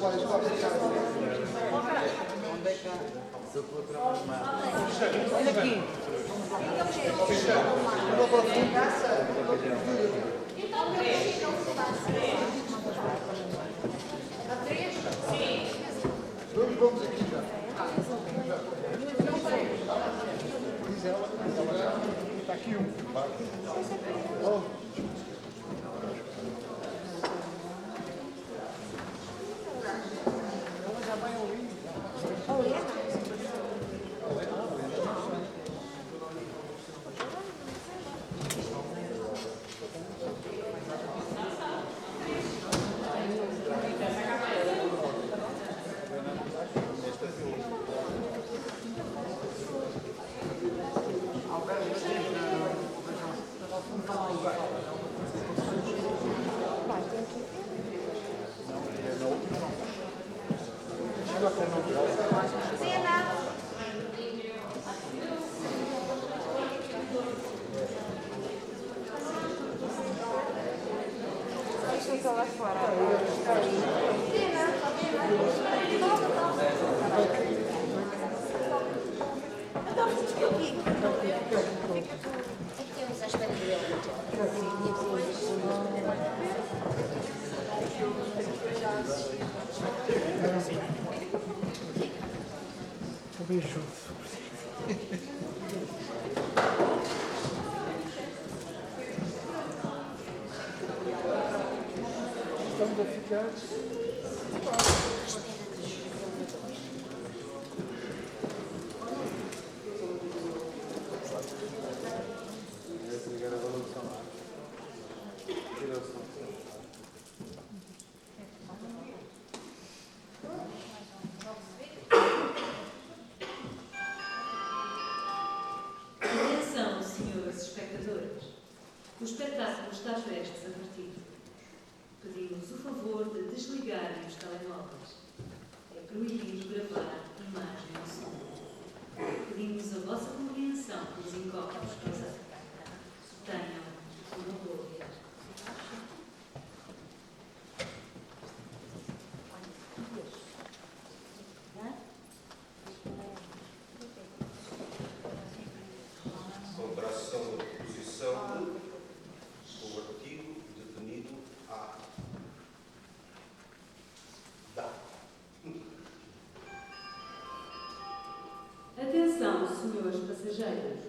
Olha aqui. Vamos aqui já. Está aqui um. Ela já vai ali. Lá fora. Temos à espera dele. Beijo. Estamos a ficar. Atenção, senhores espectadores. O espetáculo está prestes a partir. Pedimos o favor de desligarem os telemóveis. É proibido gravar imagem ou som. Pedimos a vossa compreensão pelos incómodos causados. Tenham uma boa viagem. Contração da posição do artigo detenido A. Dá. Atenção, senhores passageiros.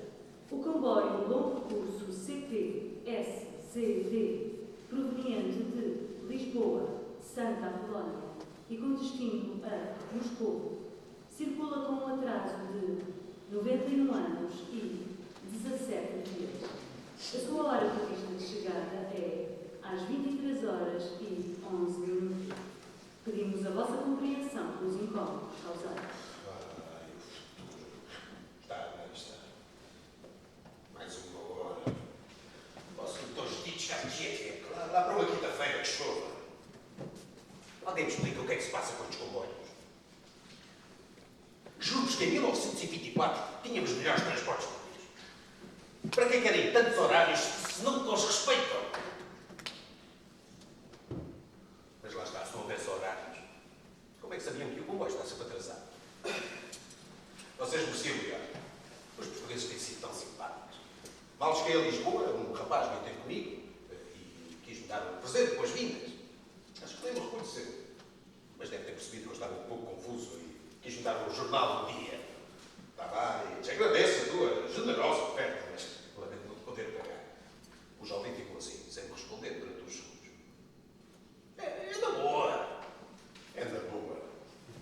O comboio longo curso CT-SCD, proveniente de Lisboa, Santa Apolónia e com destino a Moscou, circula com um atraso de 91 anos e 17 dias. A sua hora prevista de chegada é às 23 horas e 11 minutos. Pedimos a vossa compreensão pelos incómodos causados. Está. Mais uma hora. Posso que todos os dias gente lá para uma quinta-feira que chova. Alguém me explica o que é que se passa com os comboios? Juro-vos que em 1924 tínhamos melhores transportes públicos. Para que querem tantos horários se não os respeitam? Mas lá está, se não houvesse horários, como é que sabiam que o comboio está sempre atrasado? Vocês mereciam melhor. Os portugueses têm sido tão simpáticos. Mal cheguei a Lisboa, um rapaz veio ter comigo e quis-me dar um presente, boas-vindas. Acho que nem me reconheceu. Mas deve ter percebido que eu estava um pouco confuso e quis-me dar um jornal do dia. Está bem, te agradeço a tua generosa oferta, mas lamento não poder pagar. O jovem ficou assim, sem me responder durante uns segundos. É na boa. É na boa.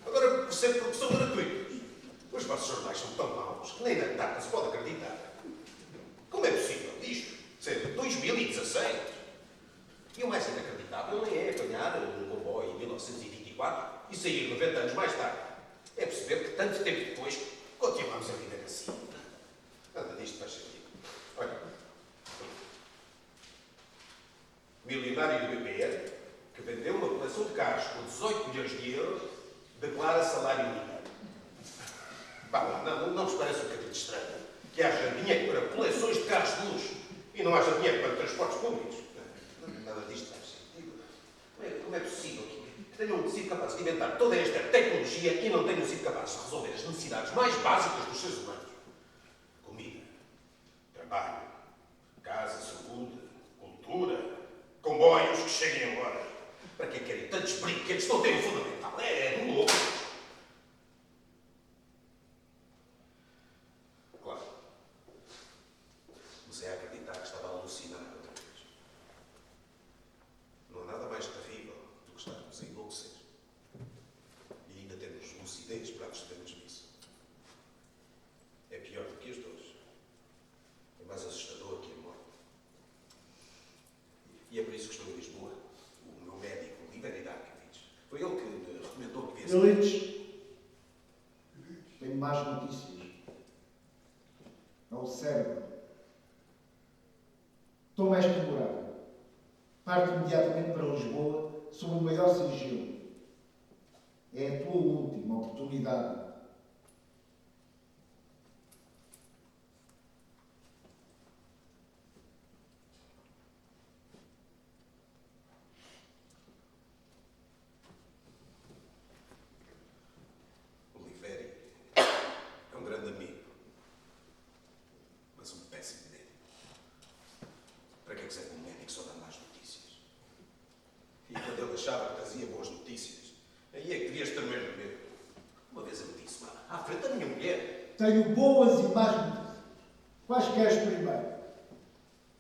Agora percebo porque são gratuitos. Os vossos jornais são tão maus que nem na data se pode acreditar. Como é possível isto ser 2016? E o mais inacreditável nem é apanhar um comboio em 1924 e sair 90 anos mais tarde. É perceber que tanto tempo depois continuamos a viver assim. Nada disto faz sentido. Olha. Milionário do BPR, que vendeu uma coleção de carros por 18 milhões de euros, declara salário mínimo. Não vos parece um bocadinho estranho que haja dinheiro para coleções de carros de luxo e não haja dinheiro para transportes públicos? Nada disto faz sentido. Como é possível que tenham sido capazes de inventar toda esta tecnologia e não tenham sido capazes de resolver as necessidades mais básicas dos seres humanos. Comida, trabalho, casa, saúde, cultura, comboios que cheguem embora. Para que querem tantos brinquedos? Não têm o fundamental. É do louco. Claro. Comecei a acreditar que estava a alucinar outra vez. Não há nada mais terrível do que estarmos a enlouquecer. E ainda temos lucidez para abstermos disso. É pior do que as dores. É mais assustador que a morte. E é por isso que estou em Lisboa. O meu médico, Liveri Darkovich, foi ele que me recomendou que viesse. Elites, tenho más notícias. É o cérebro. Toma esta morada. Parte imediatamente para Lisboa sob o maior sigilo. É a tua última oportunidade. O Liveri é um grande amigo, mas um péssimo médico. Para que é que serve um médico só dá más notícias? E quando ele achava que trazia boas notícias, aí é que devias ter mesmo medo. Uma vez ele disse-me, à frente da minha mulher: Tenho boas e más notícias. Quais queres primeiro?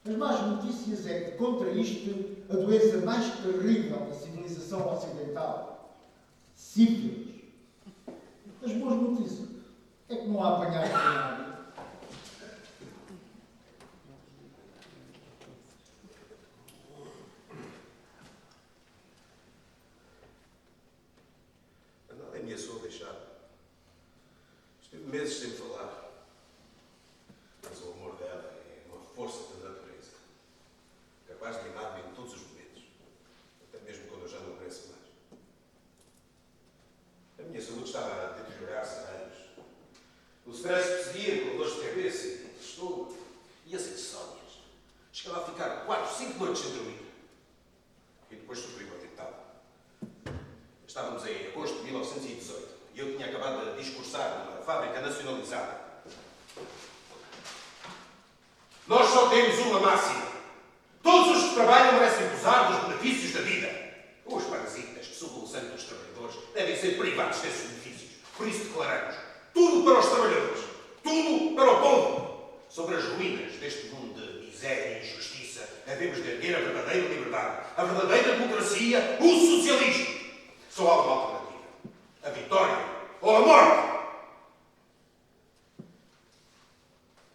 As más notícias é que contraíste a doença mais terrível da civilização ocidental. Sífilis. As boas notícias é que não há apanhaste nada. Ela ameaçou deixar. Estive meses sem falar. Mas o amor dela é uma força da natureza, capaz de limar-me em todos os momentos, até mesmo quando eu já não cresço mais. A minha saúde estava a deteriorar-se há anos. O stress perseguia com dores de cabeça e de estômago e as insónias. Chegava a ficar 4, 5 noites sem dormir. E depois sofri um atentado. Estávamos em agosto de 1918 e eu tinha acabado de discursar numa fábrica nacionalizada. Nós só temos uma máxima. Todos os que trabalham merecem gozar dos benefícios da vida. Os parasitas que sugam o sangue dos trabalhadores devem ser privados desses benefícios. Por isso declaramos tudo para os trabalhadores, tudo para o povo. Sobre as ruínas deste mundo de miséria e injustiça, devemos de erguer a verdadeira liberdade, a verdadeira democracia, o socialismo. Só há uma alternativa: a vitória ou a morte.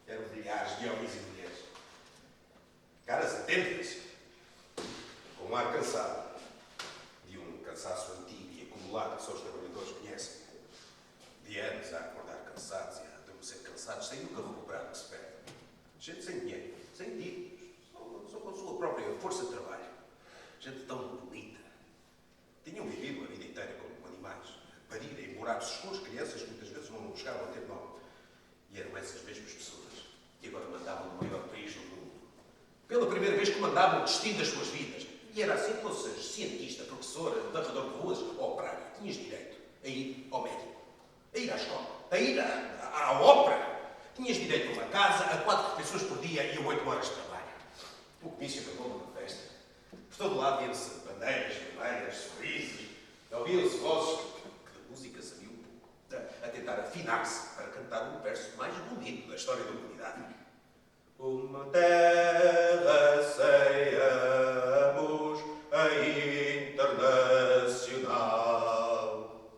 Eram milhares de homens e mulheres, caras atentas, com um ar cansado, de um cansaço antigo e acumulado que só os trabalhadores conhecem, de anos a acordar cansados e a adormecer cansados, sem nunca recuperar o que se perde. Gente sem dinheiro, sem títulos, só com a sua própria força de trabalho. Gente tão bonita. Tinham vivido a vida inteira como animais, a parir em buracos escuros, crianças que muitas vezes não chegavam a ter nome. E eram essas mesmas pessoas que agora mandavam no maior país do mundo. Pela primeira vez comandavam o destino das suas vidas. E era assim que fosse cientista, professor, varredor de ruas ou operário. Tinhas direito a ir ao médico, a ir à escola, a ir à ópera. Tinhas direito a uma casa, a 4 refeições por dia e a 8 horas de trabalho. O comício acabou numa festa. Por todo lado viam-se bandeiras vermelhas, sorrisos, ouviam-se vozes que da música sabiam um pouco, a tentar afinar-se para cantar o verso mais bonito da história da humanidade. Uma terra seiamos a internacional.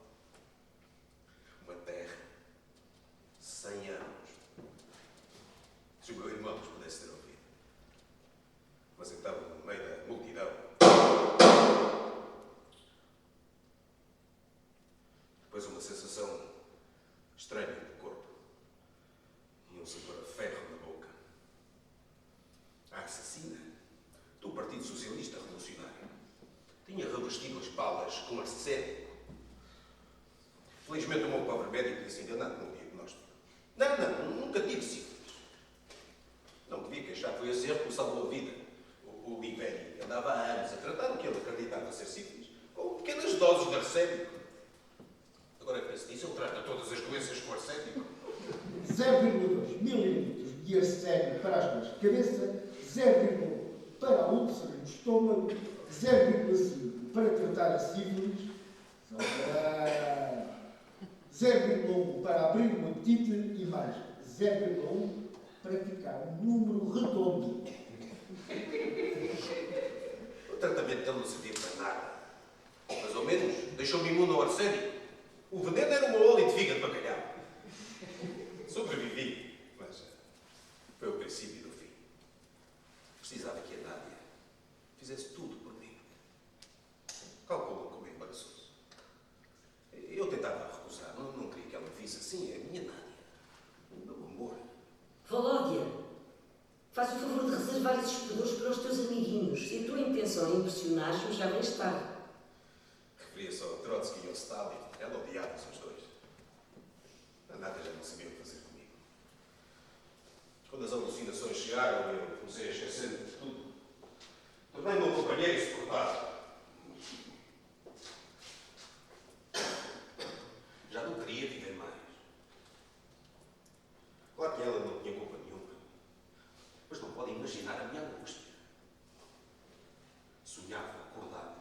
Uma terra, 100 anos. Se o meu irmão nos pudesse ter ouvido. Mas então, no meio da multidão, depois uma sensação estranha no corpo e um sabor a ferro na boca. A assassina do Partido Socialista Revolucionário tinha revestido as balas com arsénico. Felizmente o meu pobre médico disse enganado no diagnóstico. Não, nunca tive sífilis. Não me devia queixar, foi esse erro que me salvou a vida. O Liveri andava há anos a tratar o que ele acreditava ser sífilis com pequenas doses de arsénico. Agora que se diz, ele trata todas as doenças com arsénico. 0,2 mililitros de arsénio para as dores de cabeça, 0,1 para a úlcera no estômago, 0,5 para tratar a sífilis, 0,1 para abrir uma apetite e mais 0,1 para ficar um número redondo. O tratamento dele não servia para nada. Mas ao menos deixou-me imune ao arsénico. O veneno era uma óleo de fígado de bacalhau. Sobrevivi, mas foi o princípio do fim. Precisava que a Nádia fizesse tudo por mim. Calculam como é embaraçoso. Eu tentava recusar, não queria que ela visse assim, a minha Nádia. O meu amor. Volódia, faz o favor de reservar esses jogadores para os teus amiguinhos. Se a tua intenção é impressionar-os, já vens tarde. Referia-se ao Trotsky e ao Stalin. Ela odiava-se os dois. A Nádia já não sabia o que fazer comigo. Quando as alucinações chegaram, eu comecei a esquecer-me de tudo. Também o meu companheiro insuportável. Já não queria viver mais. Claro que ela não tinha culpa nenhuma. Mas não pode imaginar a minha angústia. Sonhava acordado,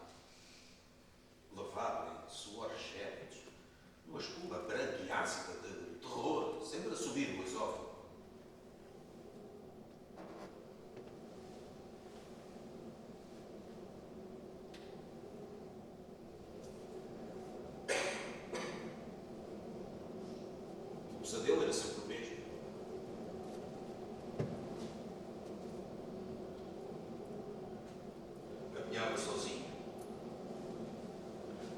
lavado em suores gélidos, numa espuma branca e ácida de terror, sempre a subir o esófago. O pesadelo era sempre o mesmo. Caminhava sozinho,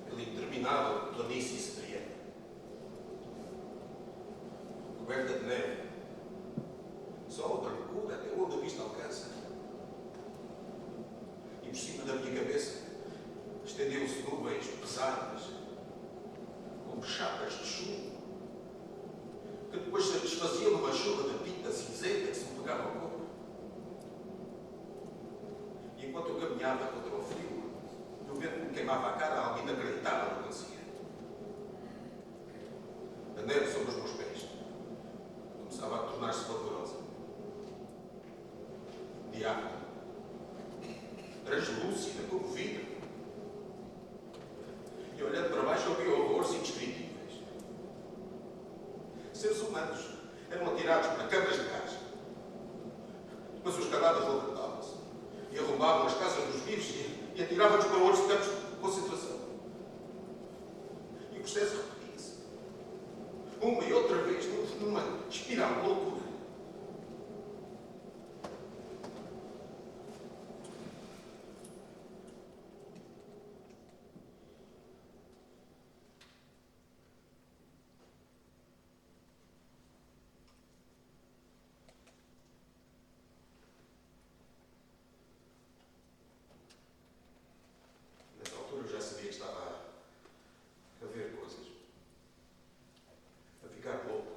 pela interminável planície siberiana, coberta de neve, só a brancura até onde a vista alcança. E por cima da minha cabeça estendiam-se nuvens pesadas, como chapas de chumbo, que depois se desfaziam numa chuva de tinta cinzenta que se me pegava ao corpo. E enquanto eu caminhava contra o frio, o vento me queimava a cara, algo inacreditável acontecia. A neve sobre os meus pés começava a tornar-se vaporosa. Diáfana, translúcida, como vidro. E olhando para baixo, eu vi horrores indescritíveis. Seres humanos eram atirados para câmaras de gás. Depois os cadáveres levantavam-se e arrombavam as casas dos vivos e atiravam-nos para outros campos de concentração. E o processo repetia-se. Uma e outra vez, numa espiral de loucura. Nessa altura eu já sabia que estava a ver coisas. A ficar louco.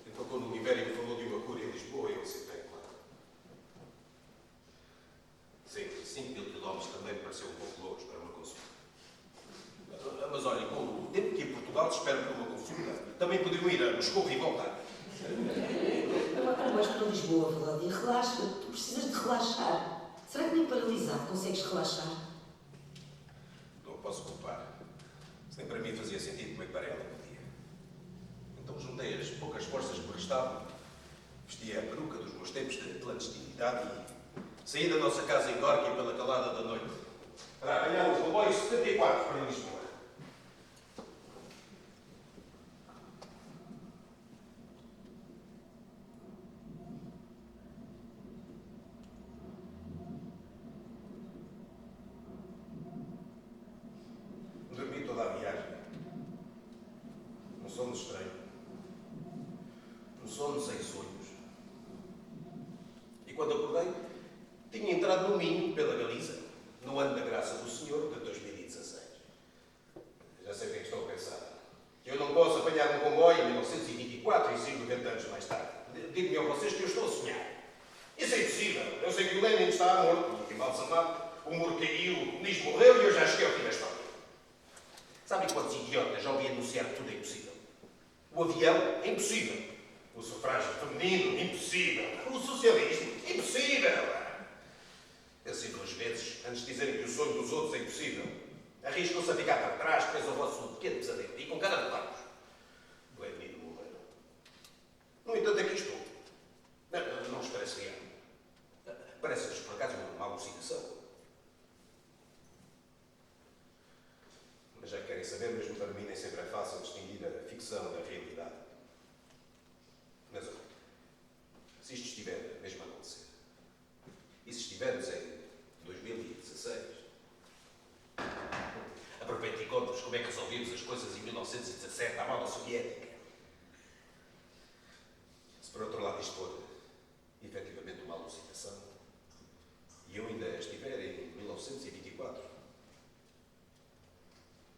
Então quando o Ibérico falou de uma cura em Lisboa, eu aceitei, claro. Sei que 5.000 quilómetros também me pareceu um pouco longe para uma consulta. Mas olha, com o tempo que em Portugal se espera por uma consulta, também podiam ir a Moscou e voltar. Não vais para Lisboa, Volódia. Relaxa. Tu precisas de relaxar. Será que nem paralisado consegues relaxar? Não posso culpar. Se nem para mim fazia sentido, como é que para ela podia. Então juntei as poucas forças que me restavam, vesti a peruca dos meus tempos de clandestinidade e saí da nossa casa em Gorky pela calada da noite para apanhar o comboio 74 para Lisboa. Dormi toda a viagem. Um sono estranho. Um sono sem sonhos. E quando acordei, tinha entrado no Minho, pela Galiza, no ano da graça do Senhor de 2016. Já sei o que é que estou a pensar. Que eu não posso apanhar um comboio em 1924 e sigo 90 anos mais tarde. Digo-me a vocês que eu estou a sonhar. Isso é impossível. Eu sei que o Lenin está morto e embalsamado. o muro caiu, o comunismo morreu e eu já cheguei ao fim da história. Sabem quantos idiotas já ouvi anunciar que tudo é impossível? O avião é impossível. O sufrágio feminino, impossível. O socialismo, impossível. Pensem 2 vezes antes de dizerem que o sonho dos outros é impossível. Arriscam-se a ficar para trás, preso ao vosso pequeno pesadelo e com cara de patos. Do Edmino morreram. No entanto, aqui estou. Não vos parece real. Parece-vos, por acaso, uma alucinação. Mas já que querem saber, mesmo para mim nem sempre é fácil distinguir a ficção da realidade. Mas olha, se isto estiver mesmo a acontecer, e se estivermos em 2016, aproveito e conto-vos como é que resolvimos as coisas em 1917 à moda soviética. Se por outro lado isto for efetivamente uma alucinação, e eu ainda estiver em 1924,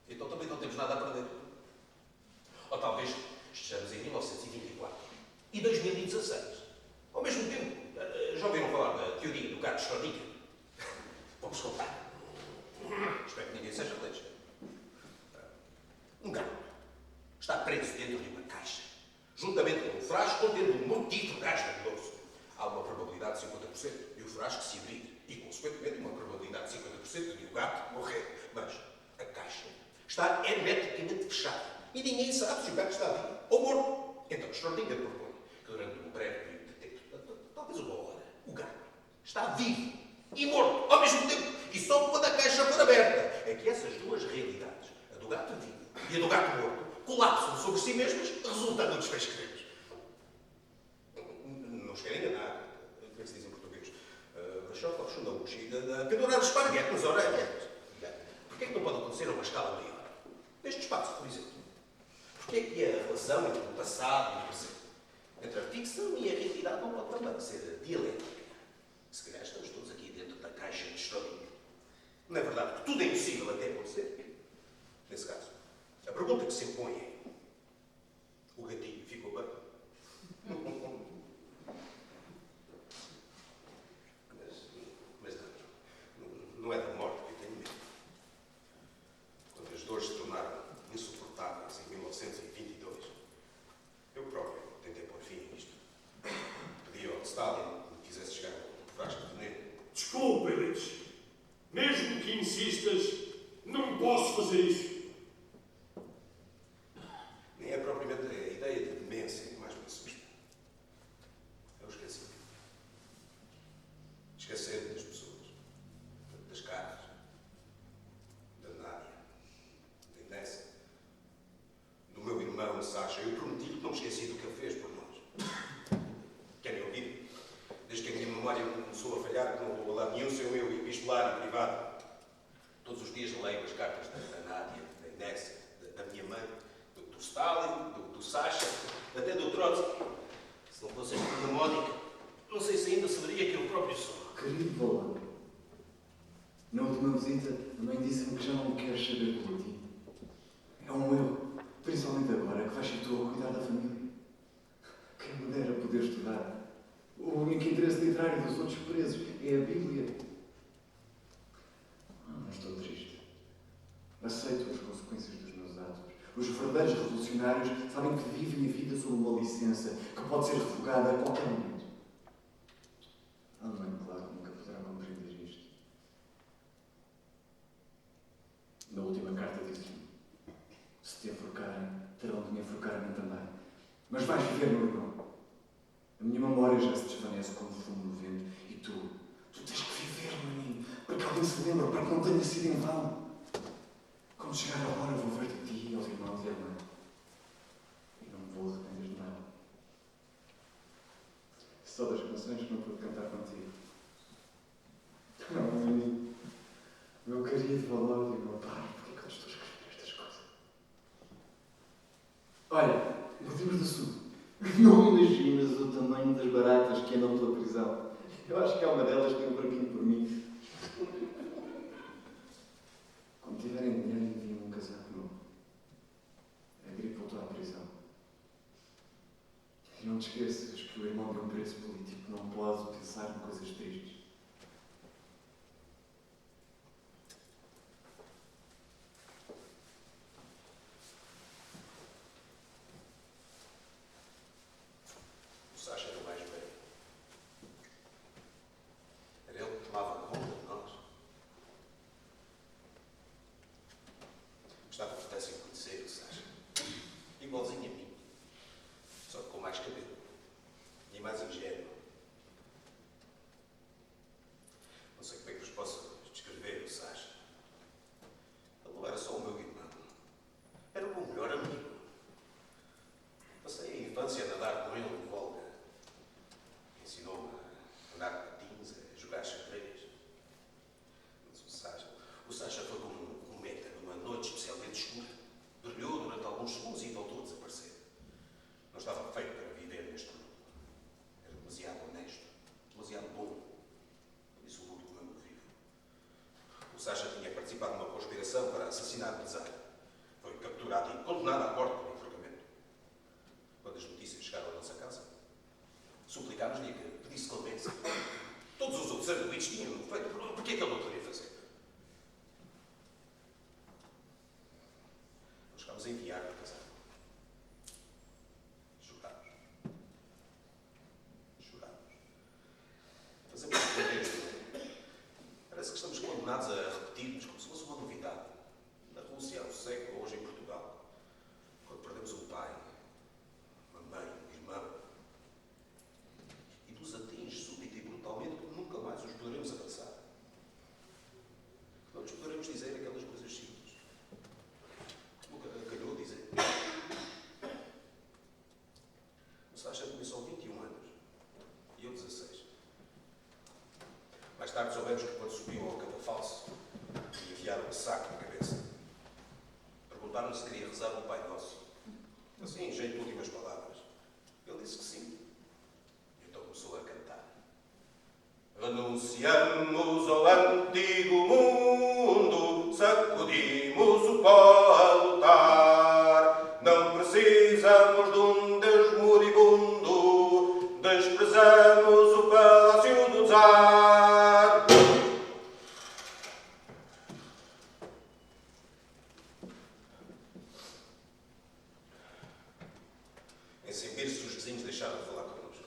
então também não temos nada a perder. Ou talvez estejamos em 1924 e 2016. Ao mesmo tempo, já ouviram falar da teoria do gato Schrödinger? Vamos contar. Espero que ninguém seja leigo. Um gato está preso dentro de uma caixa, juntamente com um frasco contendo um mortífero gás venenoso. Há uma probabilidade de 50% de o frasco se abrir e, consequentemente, uma probabilidade de 50% de o gato morrer. Mas a caixa está hermeticamente fechada e ninguém sabe se o gato está vivo ou morto. Então, Schrödinger propõe que durante um breve período de tempo, talvez uma hora, o gato está vivo e morto ao mesmo tempo. E só quando a caixa for aberta é que essas duas realidades, a do gato vivo e a do gato morto, colapsam sobre si mesmas, resultando no desfecho que queremos. Não os querem enganar. Como é que se diz em português? Pendurar o esparguete nas orelhas. Porquê é que não pode acontecer a uma escala maior? Neste espaço, por exemplo. Porquê é que a relação entre o passado e o presente, entre a ficção e a realidade, não pode também ser dialética? Se calhar estamos todos aqui dentro da caixa de Schrödinger. Não é verdade que tudo é impossível até acontecer? Nesse caso, a pergunta que se impõe é: o gatinho ficou bem? Mas não é da morte que eu tenho medo. Quando as dores se tornaram insuportáveis em 1922, eu próprio tentei pôr fim a isto. Pedi ao Stalin que me fizesse chegar um frasco de veneno. Desculpe, Elites. Mesmo que insistas, não posso fazer isso. Nem é propriamente a ideia de demência que mais me assusta. Eu esqueci. Esquecer das pessoas, das caras, da Nádia, da Inês, do meu irmão Sasha. Eu prometi-lhe que não me esqueci do que ele fez por nós. Querem ouvir? Desde que a minha memória começou a falhar, que não vou a lado nenhum sem o meu epistolário privado. Todos os dias leio as cartas da Nádia, da Inês, da minha mãe, do Stalin, do Sasha, até do Trotsky. Se não fosse esta mnemónica, não sei se ainda saberia que eu próprio sou. Querido Valão, na última visita, a mãe disse-me que já não queres saber do latim. É um erro, principalmente agora que vais ser tu a cuidar da família. Quem me dera poder estudar. O único interesse literário dos outros presos é a Bíblia. Não estou triste. Aceito as consequências dos meus atos. Os verdadeiros revolucionários sabem que vivem a vida sob uma licença que pode ser revogada a qualquer momento. A mãe, claro, nunca poderá compreender isto. Na última carta disse-me: se te enforcarem, terão de me enforcar a mim também. Mas vais viver, meu irmão. A minha memória já se desvanece como fumo no vento. E tu tens que viver, maninho, para que alguém se lembre, para que não tenha sido em vão. Quando chegar a hora, vou ver-te a ti, aos irmãos e à mãe. E não me vou arrepender de nada. Só das canções que não pude cantar contigo. Não, maninho. Meu querido Valódio, meu pai, porquê que eu estou a escrever estas coisas? Olha, mudemos de assunto. Não imaginas o tamanho das baratas que andam pela prisão. Eu acho que há uma delas que tem um buraquinho por mim. Quando tiverem dinheiro, enviam um casaco novo. A gripe voltou à prisão. E não te esqueças que o irmão de um preso político não pode pensar em coisas tristes. participado numa conspiração para assassinar o Czar. Foi capturado e condenado à morte por enforcamento. Quando as notícias chegaram à nossa casa, suplicámos-lhe que pedisse clemência. Todos os outros arguidos tinham feito. Por que é que ele não poderia fazer? Nós chegámos a enviar para casar. Chorámos. Fazemos o mesmo. Parece que estamos condenados a repetir-nos como se fosse uma novidade. Na Rússia há um século, hoje em Portugal. Quando perdemos um pai, uma mãe, um irmão, e nos atinge súbita e brutalmente que nunca mais os poderemos abraçar. Não lhes poderemos dizer aquelas coisas simples. Nunca calhou dizer. O Sacha tinha só 21 anos. E eu 16. Mais tarde soubemos que quando subiu ao catafalso e enviaram um saco na cabeça, perguntaram-lhe se queria rezar um Pai Nosso. Assim, em jeito de últimas palavras. Ele disse que sim. E então começou a cantar. Renunciamos ao antigo mundo, sacudimos o pó a lutar. Não precisamos de um Deus moribundo, desprezamos o palácio do Czar. Em Sembirse, os vizinhos deixaram de falar connosco.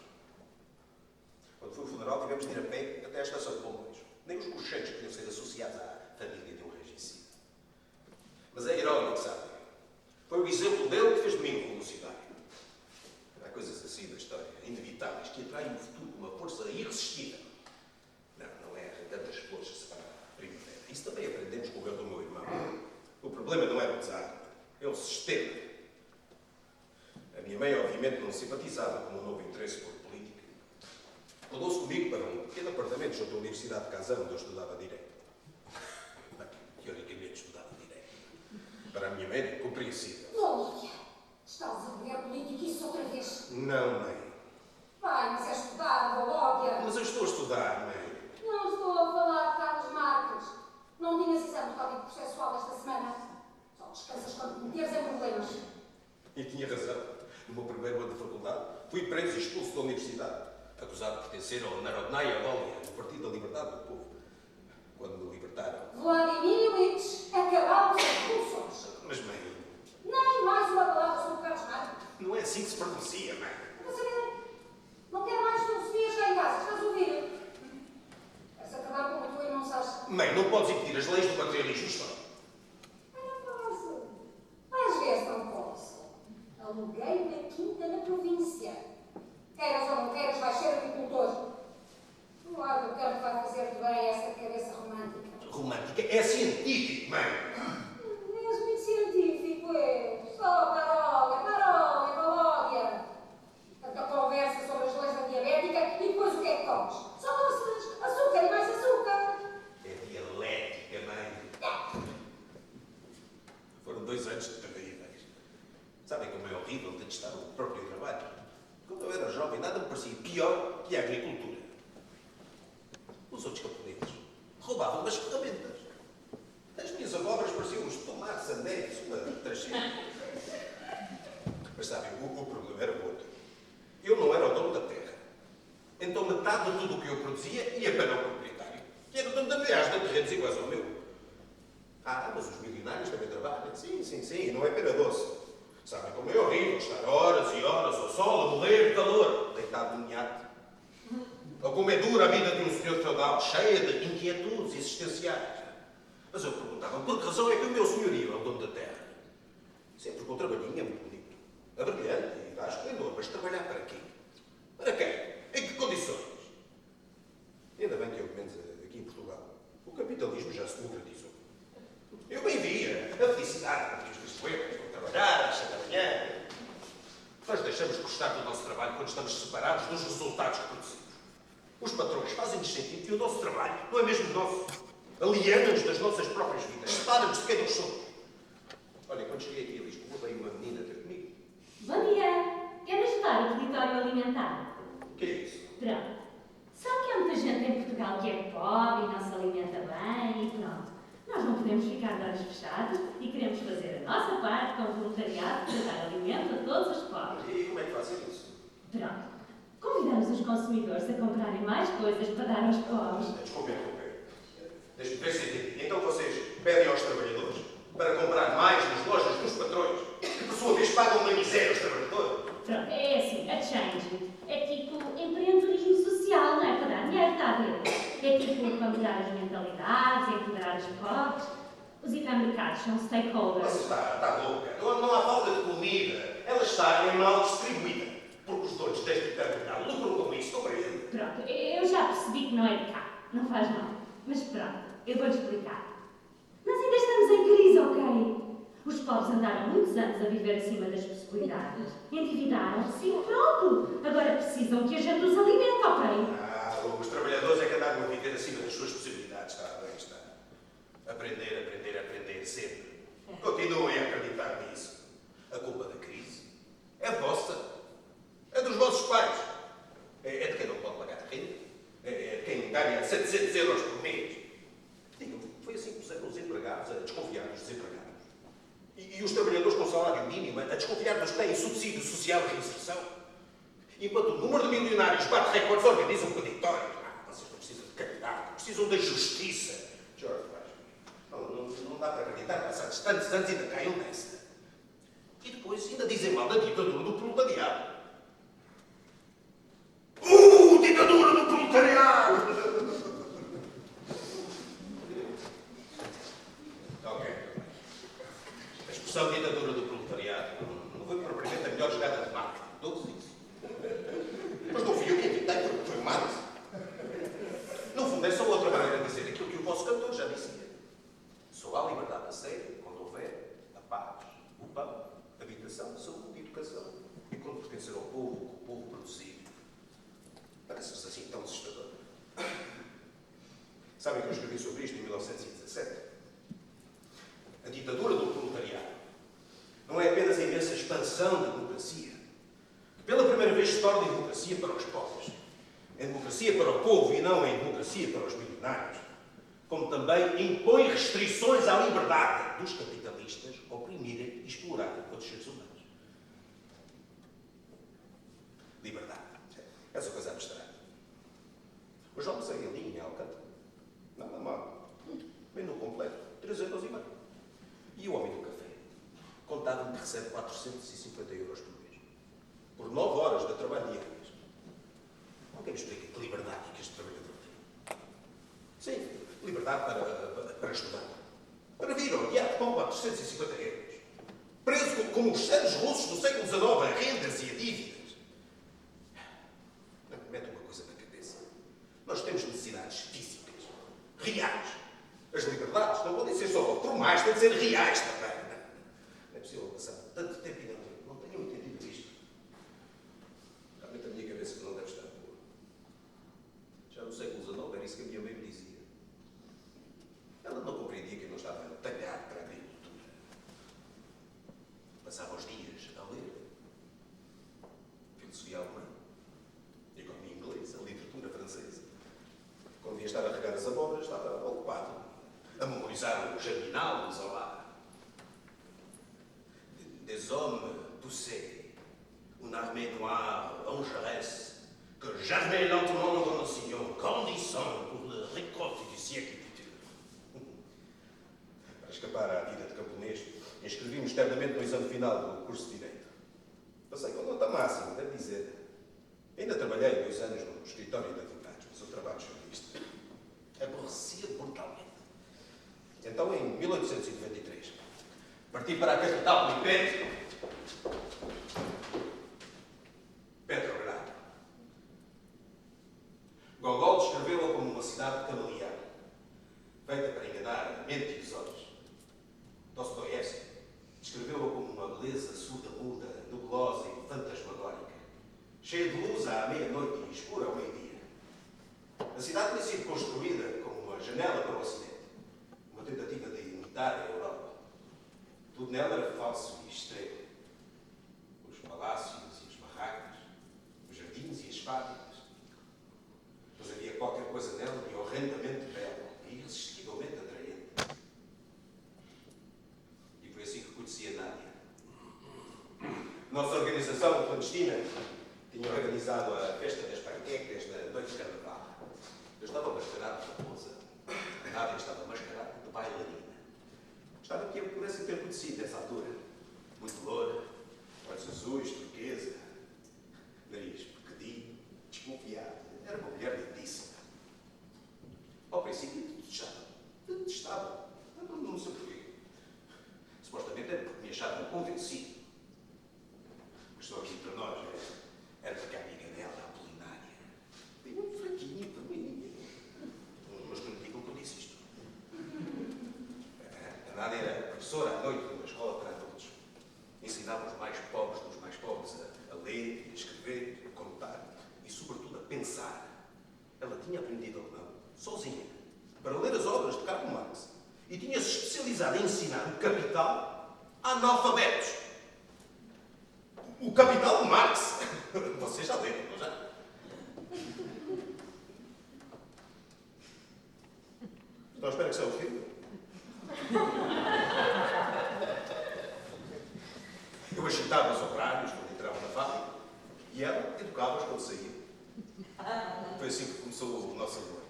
Quando foi o funeral, tivemos de ir a pé até à estação de bombeiros. Nem os cochetes podiam ser associados à família de um regicida. Mas é irónico, sabe? Foi o exemplo dele que fez de mim um revolucionário. Há coisas assim na história, inevitáveis, que atraem o futuro com uma força irresistível. Não é arrancando as flores que separa a primavera. Isso também aprendemos com o erro do meu irmão. O problema não era o Czar, é o sistema. A minha mãe, obviamente, não simpatizava com um novo interesse por política. Mudou-se comigo para um pequeno apartamento junto à Universidade de Kazan, onde eu estudava Direito. Bem, teoricamente estudava Direito. Para a minha mãe era incompreensível. Lúcia, estás a ver política outra vez? Não, mãe. Vai, mas é estudar, Lúcia. Mas eu estou a estudar, mãe. Não estou a falar de Carlos Marques. Não tinhas exame de código processual esta semana. Só descansas quando te meteres em problemas. E tinha razão. No meu primeiro ano de faculdade, fui preso e expulso da universidade, acusado de pertencer ao Narodnaya Volia, o Partido da Liberdade do Povo. Quando me libertaram... Vladimir Ilich, acabaram as expulsões. Mas, mãe, Nem mais uma palavra sobre Carlos Marques. não é assim que se pronuncia, mãe. Não quero mais filosofias cá em casa, estás a ouvir? Queres acabar com o teu e não sabes? Mãe, não podes impedir as leis do materialismo histórico. Não posso. Às vezes não posso. Aluguei uma quinta na província. Queiras ou não queiras, vais ser agricultor. Claro, o campo vai fazer-te bem essa cabeça romântica. Romântica é científico, mãe. És muito científico, és. Só parola, melódia. Tanta conversa sobre as leis da diabética e depois o que é que comes? Só doces, açúcar e mais açúcar. É dialética, mãe. Foram 2 anos terríveis. Sabem como é horrível detestar o próprio trabalho? Quando eu era jovem, nada me parecia pior que a agricultura. Os outros camponeses roubavam das ferramentas. As minhas abóboras pareciam uns tomates anéis, uma tragédia. Mas sabem, o problema era outro. Eu não era o dono da terra. Então metade de tudo o que eu produzia ia para o proprietário, que era o dono de milhares de terrenos iguais ao meu. Ah, mas os milionários também trabalham. Sim, não é pena doce. Sabem como é horrível estar horas e horas ao sol, a morrer de calor, deitado num iate. Ou como é dura a vida de um senhor feudal, cheia de inquietudes existenciais. Mas eu perguntava, por que razão é que o meu senhorio é o dono da terra? Sempre com um trabalhinho é muito bonito. É brilhante e dá esplendor, mas trabalhar para quê? Para quem? Em que condições? E ainda bem que eu, pelo menos aqui em Portugal, o capitalismo já se concretizou. Eu bem via a felicidade que os brasileiros vão trabalhar, às 7 da manhã. Nós deixamos de gostar do nosso trabalho quando estamos separados dos resultados que produzimos. Os patrões fazem-nos sentir que o nosso trabalho não é mesmo nosso. Aliena-nos das nossas próprias vidas, separa-nos de quem nós somos. Olha, quando cheguei aqui a Lisboa, veio uma menina ter comigo. Bom dia! Quer ajudar o território alimentar? O que é isso? Pronto. Sabe que há muita gente em Portugal que é pobre e não se alimenta bem e pronto. Nós não podemos ficar de olhos fechados e queremos fazer a nossa parte com o voluntariado para dar alimento a todos os pobres. E como é que fazem isso? Pronto. Convidamos os consumidores a comprarem mais coisas para dar aos pobres. Desculpe. Deixe-me ver se entendi. Então vocês pedem aos trabalhadores para comprar mais nas lojas dos patrões e, por sua vez, pagam uma miséria aos trabalhadores. Pronto, é assim, a change é tipo empreendedorismo social, não é para dar dinheiro, está a ver? É tipo para mudar as mentalidades, empoderar os pobres. Os hipermercados são stakeholders. Você está louca. Não há falta de comida. Ela está mal distribuída. Porque os donos deste hipermercado lucram com isso, compreende? Pronto, eu já percebi que não é de cá, não faz mal. Mas pronto, eu vou-lhe explicar. Nós ainda estamos em crise, ok? Os pobres andaram muitos anos a viver acima das possibilidades. Endividaram-se e pronto. Agora precisam que a gente os alimente, ok? Os trabalhadores é que andaram a viver acima das suas possibilidades. Está bem, está. Aprender, sempre. Continuem a acreditar nisso. A culpa da crise é vossa. É dos vossos pais. É de quem não pode pagar renda. É de quem ganha 700 euros por mês. Digam-me, foi assim que puseram os empregados a desconfiar dos desempregados. E os trabalhadores com salário mínimo a desconfiar dos que têm subsídio social de reinserção. Enquanto o número de milionários bate recordes, organizam peditórios. Vocês não precisam de caridade, precisam da justiça. George, não dá para acreditar, passados tantos anos ainda caiam nessa. E depois ainda dizem mal da ditadura do proletariado. Ditadura do proletariado! Ok. A expressão ditadura do proletariado não foi propriamente a melhor jogada de marketing. Dou-vos isso. Mas não fui eu que inventei, foi o Marx. No fundo, é só outra maneira de dizer aquilo que o vosso cantor já dizia. Só há liberdade a sério quando houver a paz, o pão, a habitação, a saúde e a educação. E quando pertencer ao povo, o que o povo produzir. Parece-vos assim tão assustador. Sabem que eu escrevi sobre isto em 1917? A ditadura do proletariado não é apenas a imensa expansão da democracia, que pela primeira vez se torna em democracia para os pobres, em democracia para o povo e não em democracia para os milionários, como também impõe restrições à liberdade dos capitalistas oprimirem e explorarem outros seres humanos. Liberdade. Essa coisa abstrata. Hoje almocei ali em Alcântara. Nada mal. Menu completo. 3,5€. E o homem do café contava-me que recebe 450 euros por mês. Por 9 horas de trabalho diárias. Alguém me explica que liberdade é que este trabalhador tem? Sim, liberdade para estudar. Para vir ao teatro com 450 euros. Preso como os santos russos do século XIX a rendas e a dívidas. Mete uma coisa na cabeça. Nós temos necessidades físicas, reais. As liberdades não podem ser só formais, têm de ser reais também. Não é possível passar tanto tempo e não tenho entendido isto. Realmente a minha cabeça não deve estar boa. Já no século XIX era isso que a minha mãe me dizia. Ela não compreendia que eu não estava talhado para a agricultura. Passava os dias a ler filosofia alemã. Economia inglesa, a literatura francesa. Quando ia estar a regar as abóboras, estava ocupado a memorizar o Germinal, o Zola. Des hommes poussés, une armée noire, engeresse, que jamais lentement dans nos sillons, grandissant pour le récolte du siècle futur. Para escapar à vida de camponês, inscrevi-me externamente no exame final do curso de Direito. Passei com nota máxima, devo dizer. Ainda trabalhei 2 anos no escritório de advogados, mas o trabalho jornalista aborrecia brutalmente. Então, em 1893, parti para a capital do Império, Petrogrado. Gogol descreveu-a como uma cidade camaleão, feita para enganar a mente e os olhos. Dostoiévski descreveu-a como uma beleza surda-muda, nublosa e fantasmagórica, cheia de luz à meia-noite e escura ao meio-dia. A cidade tinha sido construída como uma janela para o Ocidente, uma tentativa de imitar a Europa. Tudo nela era falso e estranho. Os palácios e as barracas, os jardins e as fábricas. Mas havia qualquer coisa nela de horrendamente bela e irresistivelmente atraente. Nossa organização clandestina tinha organizado a festa das panquecas da noite de carnaval. Eu estava mascarado de raposa. A Nádia estava mascarada de bailarina. Gostava que eu pudesse ter conhecido nessa altura. Muito loura, olhos azuis, turquesa, nariz pequenino, desconfiado. Era uma mulher lindíssima. Ao princípio, detestava. Não sei porquê. Supostamente era porque me achava convencido. Mas só aqui para nós era porque a amiga dela, a Apolinária, bem muito fraquinha, vermelhinha. Mas não me digam que eu disse isto. A Nádia era professora à noite numa escola para adultos. Ensinava os mais pobres dos mais pobres a ler, a escrever, a contar e, sobretudo, a pensar. Ela tinha aprendido alemão, sozinha, para ler as obras de Karl Marx e tinha-se especializado em ensinar o Capital a analfabetos. O Capital de Marx. Vocês já leram, não já? Então espero que seja o filme. Eu agitava os horários quando entrava na fábrica e ela educava-os quando saía. Foi assim que começou o nosso amor.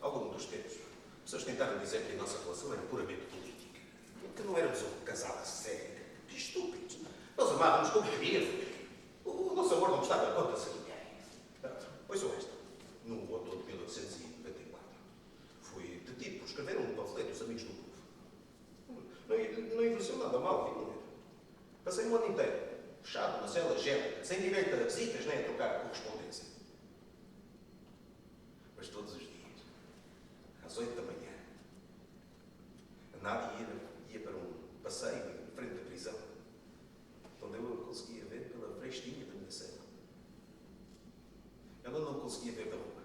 Ao longo dos tempos, pessoas tentaram dizer que a nossa relação era puramente política. Que não éramos um casal a sério. Que estúpidos. Nós amávamos como queríamos. O nosso amor não estava a contas a ninguém. Ouçam esta. No outono de 1894, fui detido por escrever um panfleto dos Amigos do Povo. Não envelheceu nada mal, viu, não é? Passei um ano inteiro, fechado numa cela gélida, sem direito a visitas nem a trocar correspondência. Mas todos os dias, às 8 da manhã, a Nádia ia para um passeio em frente da prisão, onde eu a conseguia ver pela frestinha da minha cela. Ela não conseguia ver da rua,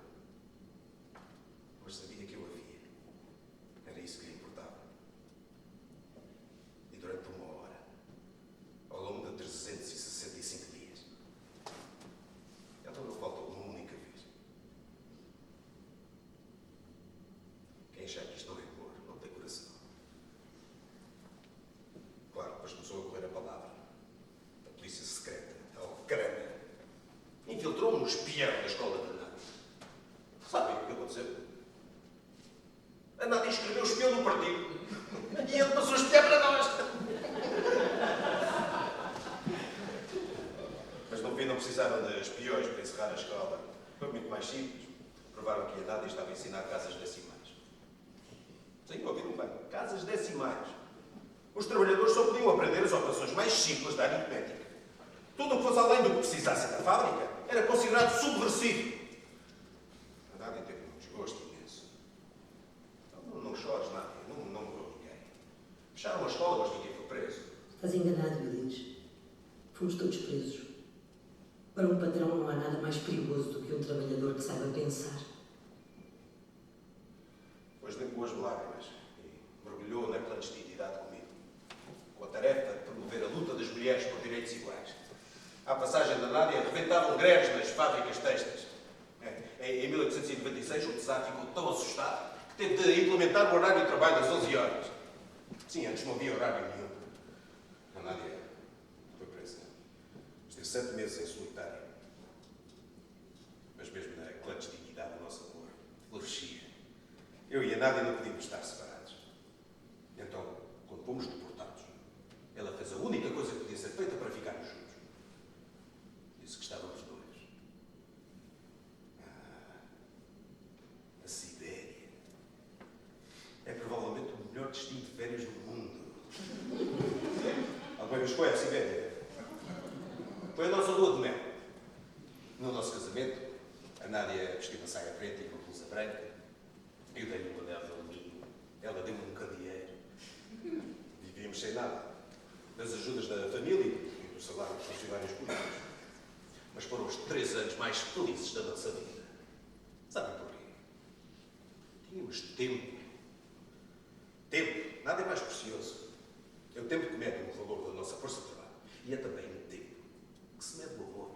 mas sabia que eu a via. Era isso que lhe importava. E durante uma hora, ao longo de 365 dias, ela não faltou uma única vez. Quem achar que isto não é amor, não tem coração. Claro, depois começou a correr a palavra. A polícia secreta, a Ucrânia, infiltrou um espião da escola da Nádia. Sabem o que aconteceu? A Nádia escreveu o espião do partido. E ele passou a espiar para nós. Mas no fim não precisavam de espiões para encerrar a escola. Foi muito mais simples. Provaram que a Nádia estava a ensinar casas decimais. Sim, ouviram bem. Casas decimais. Os trabalhadores só podiam aprender as operações mais simples da aritmética. Tudo o que fosse além do que precisasse da fábrica era considerado subversivo. A Nádia teve um desgosto imenso. Não chores, Nádia. Não morreu ninguém. Fecharam a escola, mas ninguém foi preso. Estás enganado, Bilhete. Fomos todos presos. Para um patrão não há nada mais perigoso do que um trabalhador que saiba pensar. Depois limpou as lágrimas e mergulhou na clandestinidade comigo, com a tarefa de promover a luta das mulheres por direitos iguais. À passagem da Nádia, rebentavam greves nas fábricas têxteis. Em 1896, o Czar ficou tão assustado que teve de implementar o horário de trabalho das 11 horas. Sim, antes não havia horário nenhum. A Nádia foi presa. Esteve 7 meses em solitário. Mas mesmo na clandestinidade, o nosso amor florescia. Eu e a Nádia não podíamos estar separados. Então, quando fomos deportados, ela fez a única coisa que podia ser feita para ficarmos juntos. Disse que estávamos dois. A Sibéria é provavelmente o melhor destino de férias do mundo. Alguma vez foi a Sibéria? Foi a nossa lua de mel. No nosso casamento, a Nádia vestiu uma saia preta e uma blusa branca. Eu dei-lhe um anel de alumínio. Ela deu-me um candeeiro. Vivíamos sem nada. Das ajudas da família e do salário dos funcionários públicos. Mas foram os 3 anos mais felizes da nossa vida. Sabem porquê? Tínhamos tempo. Tempo. Nada é mais precioso. É o tempo que mede o valor da nossa força de trabalho. E é também o tempo que se mede o amor.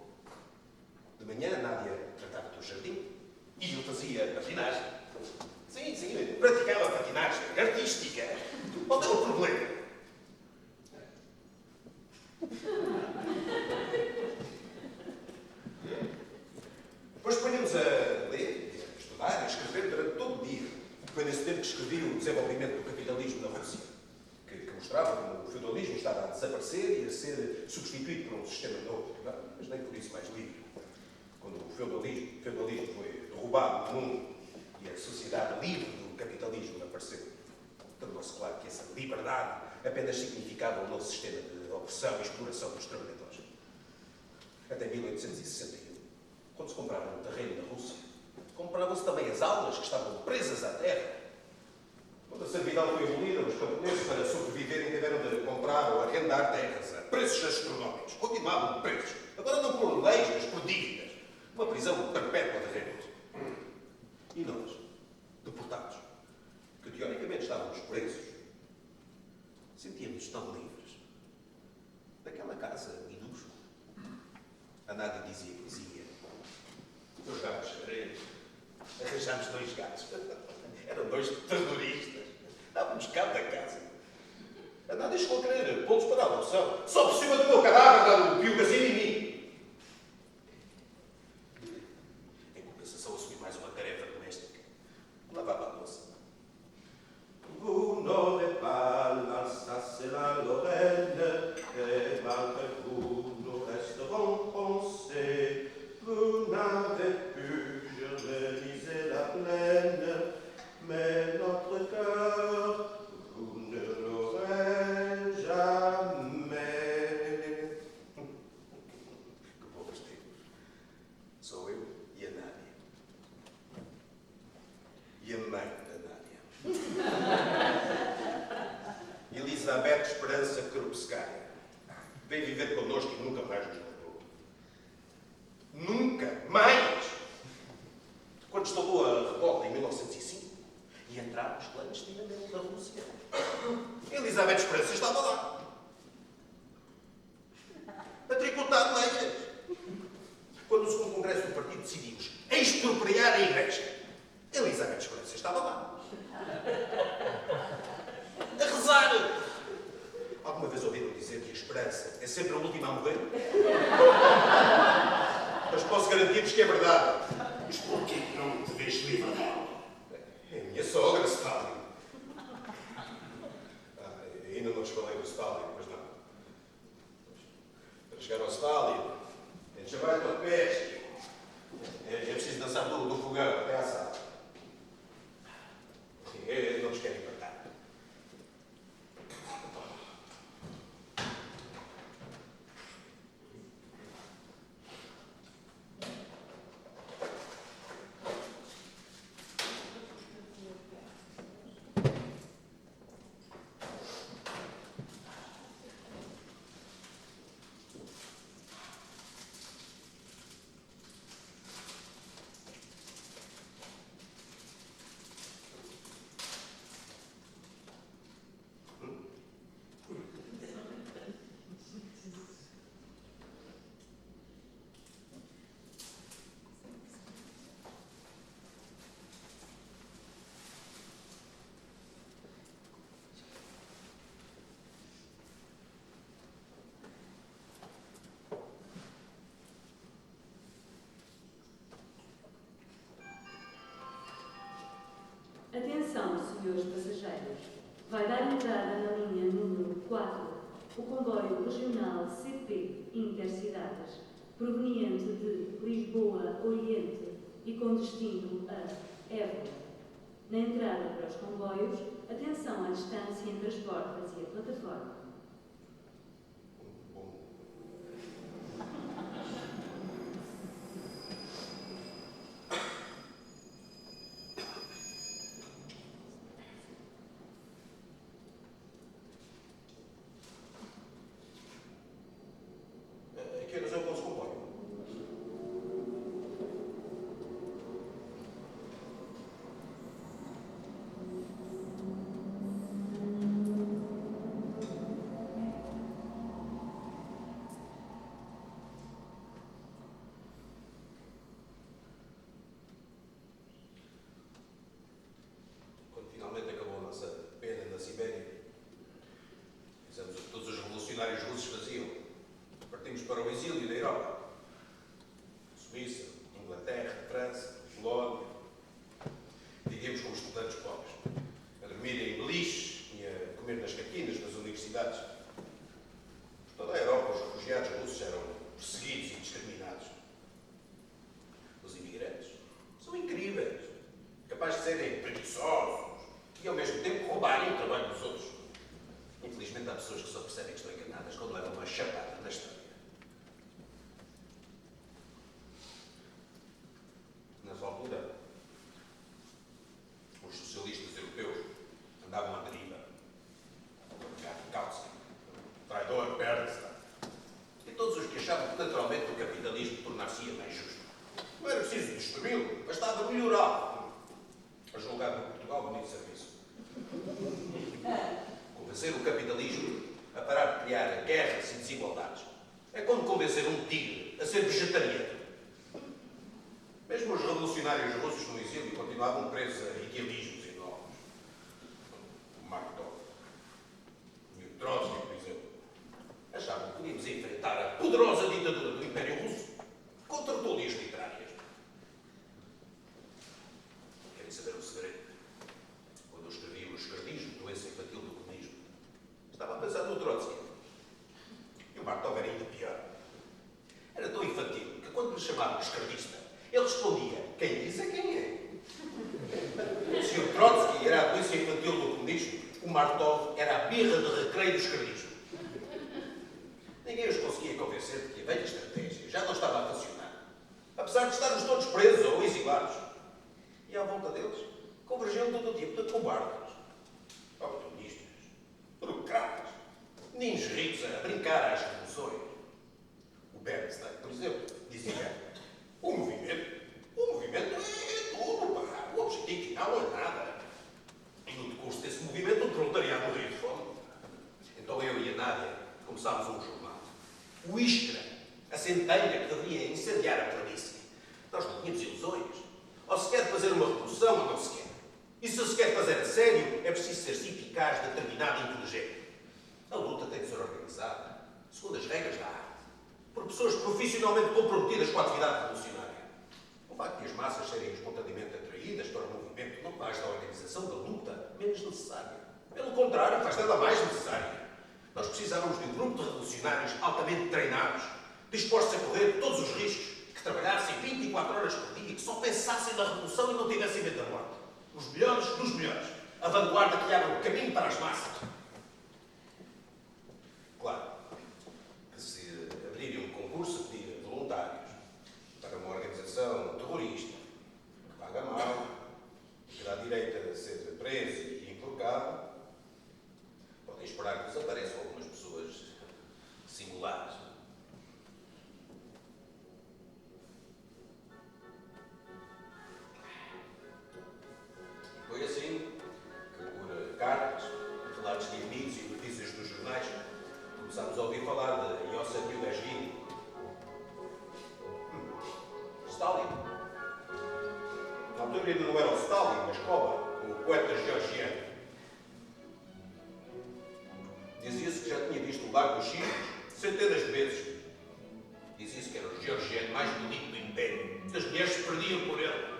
De manhã, a Nádia tratava do jardim e eu fazia patinagem. Sim, praticava patinagem artística. Qual é o problema? desenvolvimento do capitalismo na Rússia, que mostrava como o feudalismo estava a desaparecer e a ser substituído por um sistema novo, mas nem por isso mais livre. Quando o feudalismo foi derrubado no mundo e a sociedade livre do capitalismo apareceu, tornou-se claro que essa liberdade apenas significava um novo sistema de opressão e exploração dos trabalhadores. Até 1861, quando se comprava um terreno na Rússia, compravam-se também as aulas que estavam presas à terra. Quando a servidão foi abolida, os camponeses, para sobreviverem, tiveram de comprar ou arrendar terras a preços astronómicos. Continuavam presos. Agora não por leis, mas por dívidas. Uma prisão perpétua de renda. E nós, deportados, que teoricamente estávamos presos, sentíamos tão livres. Naquela casa minúscula, a Nádia dizia poesia. Jogámos xadrez. Arranjámos 2 gatos. Eram 2 terroristas. Dávamos cabo da casa. A Nádia chegou a querer pô-los para a adoção. Só por cima do meu cadáver, dado o piugazinho em mim. Em compensação, assumi mais uma tarefa doméstica. Lavava a louça. Vous n'aurez pas l'Alsace et la Lorraine, et malgré vous, nous resterons français. Vous n'avez pu germaniser la plaine, mais notre cœur, vous ne l'aurez jamais. Que bons tempos. Sou eu e a Nádia. E a mãe da Nádia. Elizabeth Esperança Krupskaya. Vem viver connosco e nunca mais nos largou. Nunca mais! Quando instalou a revolta em 1905 e entraram os planos de independência da Rússia, Elizabeth Esperança estava lá. A tricotar leiras. Quando o segundo congresso do partido decidimos expropriar a igreja, Elizabeth Esperança estava lá. A rezar. Alguma vez ouviram dizer que a esperança é sempre a última a morrer? Mas posso garantir-vos que é verdade. Mas porquê que não te vês livre dela? É a minha sogra, Stalin. Ainda não te falei do Stalin, pois não. Para chegar ao Stalin, é de chamar para pés. É preciso dançar do fogão até à sala. Não nos querem matar. Atenção, senhores passageiros. Vai dar entrada na linha número 4 o comboio regional CP Intercidades, proveniente de Lisboa Oriente e com destino a Évora. Na entrada para os comboios, atenção à distância entre as portas e a plataforma. Que horas é o vosso comboio? Quando finalmente acabou a nossa pena na Sibéria, fizemos o que todos os revolucionários russos faziam. Partimos para o exílio da Europa. Suíça, Inglaterra, França, Polónia. Vivíamos como estudantes pobres, a dormir em comer nas cantinas, nas universidades. Por toda a Europa, os refugiados russos eram perseguidos e discriminados. Os imigrantes são incríveis, capazes de serem preguiçosos e, ao mesmo tempo, roubarem o trabalho dos outros. Infelizmente, há pessoas que só percebem que estão enganadas quando levam uma chapada na história. Nessa altura, os socialistas europeus andavam à deriva. Kautsky, traidor, Bernstein. E todos os que achavam que, naturalmente, o capitalismo tornar-se-ia mais justo. Não era preciso destruí-lo, bastava melhorá-lo. A julgar por Portugal, bonito serviço. Convencer o capitalismo a parar de criar guerras e desigualdades é como convencer um tigre a ser vegetariano. Mesmo os revolucionários russos no exílio continuavam presos a idealismos enormes. O Markov e o Trotsky, por exemplo, achavam que podíamos enfrentar a poderosa ditadura do Império Russo com tertúlias literárias. Querem saber o segredo? Quando eu escrevi o esquerdismo, doença infantil do comunismo, estava a pensar no Trotsky. E o Markov era ainda pior. Era tão infantil que quando lhe chamavam esquerdista, ele respondia: quem diz é quem é. Se o Trotsky era a doença infantil do comunismo, o Markov era a birra de recreio do esquerdismo. Ninguém os conseguia convencer de que a velha estratégia já não estava a funcionar, apesar de estarmos todos presos ou exilados. E à volta deles convergiam todo o tipo de cobardes, oportunistas, burocratas, ninjas ricos a brincar às revoluções. O Bernstein, por exemplo, dizia: o movimento é tudo, pá. O objetivo final não é nada. E no decurso desse movimento, o proletariado morria de fome. Então eu e a Nádia começámos um jornal. O Iskra, a centelha que deveria incendiar a planície. Nós não tínhamos ilusões. Ou se quer fazer uma revolução, ou não se quer. E se se quer fazer a sério, é preciso ser eficaz, determinado e inteligente. A luta tem de ser organizada, segundo as regras da arte, por pessoas profissionalmente comprometidas com a atividade revolucionária. O facto de as massas serem espontaneamente atraídas para o movimento não faz da organização da luta menos necessária. Pelo contrário, faz dela mais necessária. Nós precisávamos de um grupo de revolucionários altamente treinados, dispostos a correr todos os riscos, que trabalhassem 24 horas por dia, que só pensassem na revolução e não tivessem medo da morte. Os melhores dos melhores. A vanguarda que abre o caminho para as massas. Claro que se abriria um concurso a pedir voluntários para uma organização terrorista que paga mal, que dá direito a ser preso e enforcado, podem esperar que desapareçam algumas pessoas singulares. Foi assim que, por cartas, relatos de amigos e notícias dos jornais, começámos a ouvir falar de Iosif Iugasvili. Stalin. Na altura ainda não era o Stalin, mas Koba, o poeta georgiano. Dizia-se que já tinha visto o Lago dos Cisnes centenas de vezes. Dizia-se que era o georgiano mais bonito do Império, que as mulheres se perdiam por ele.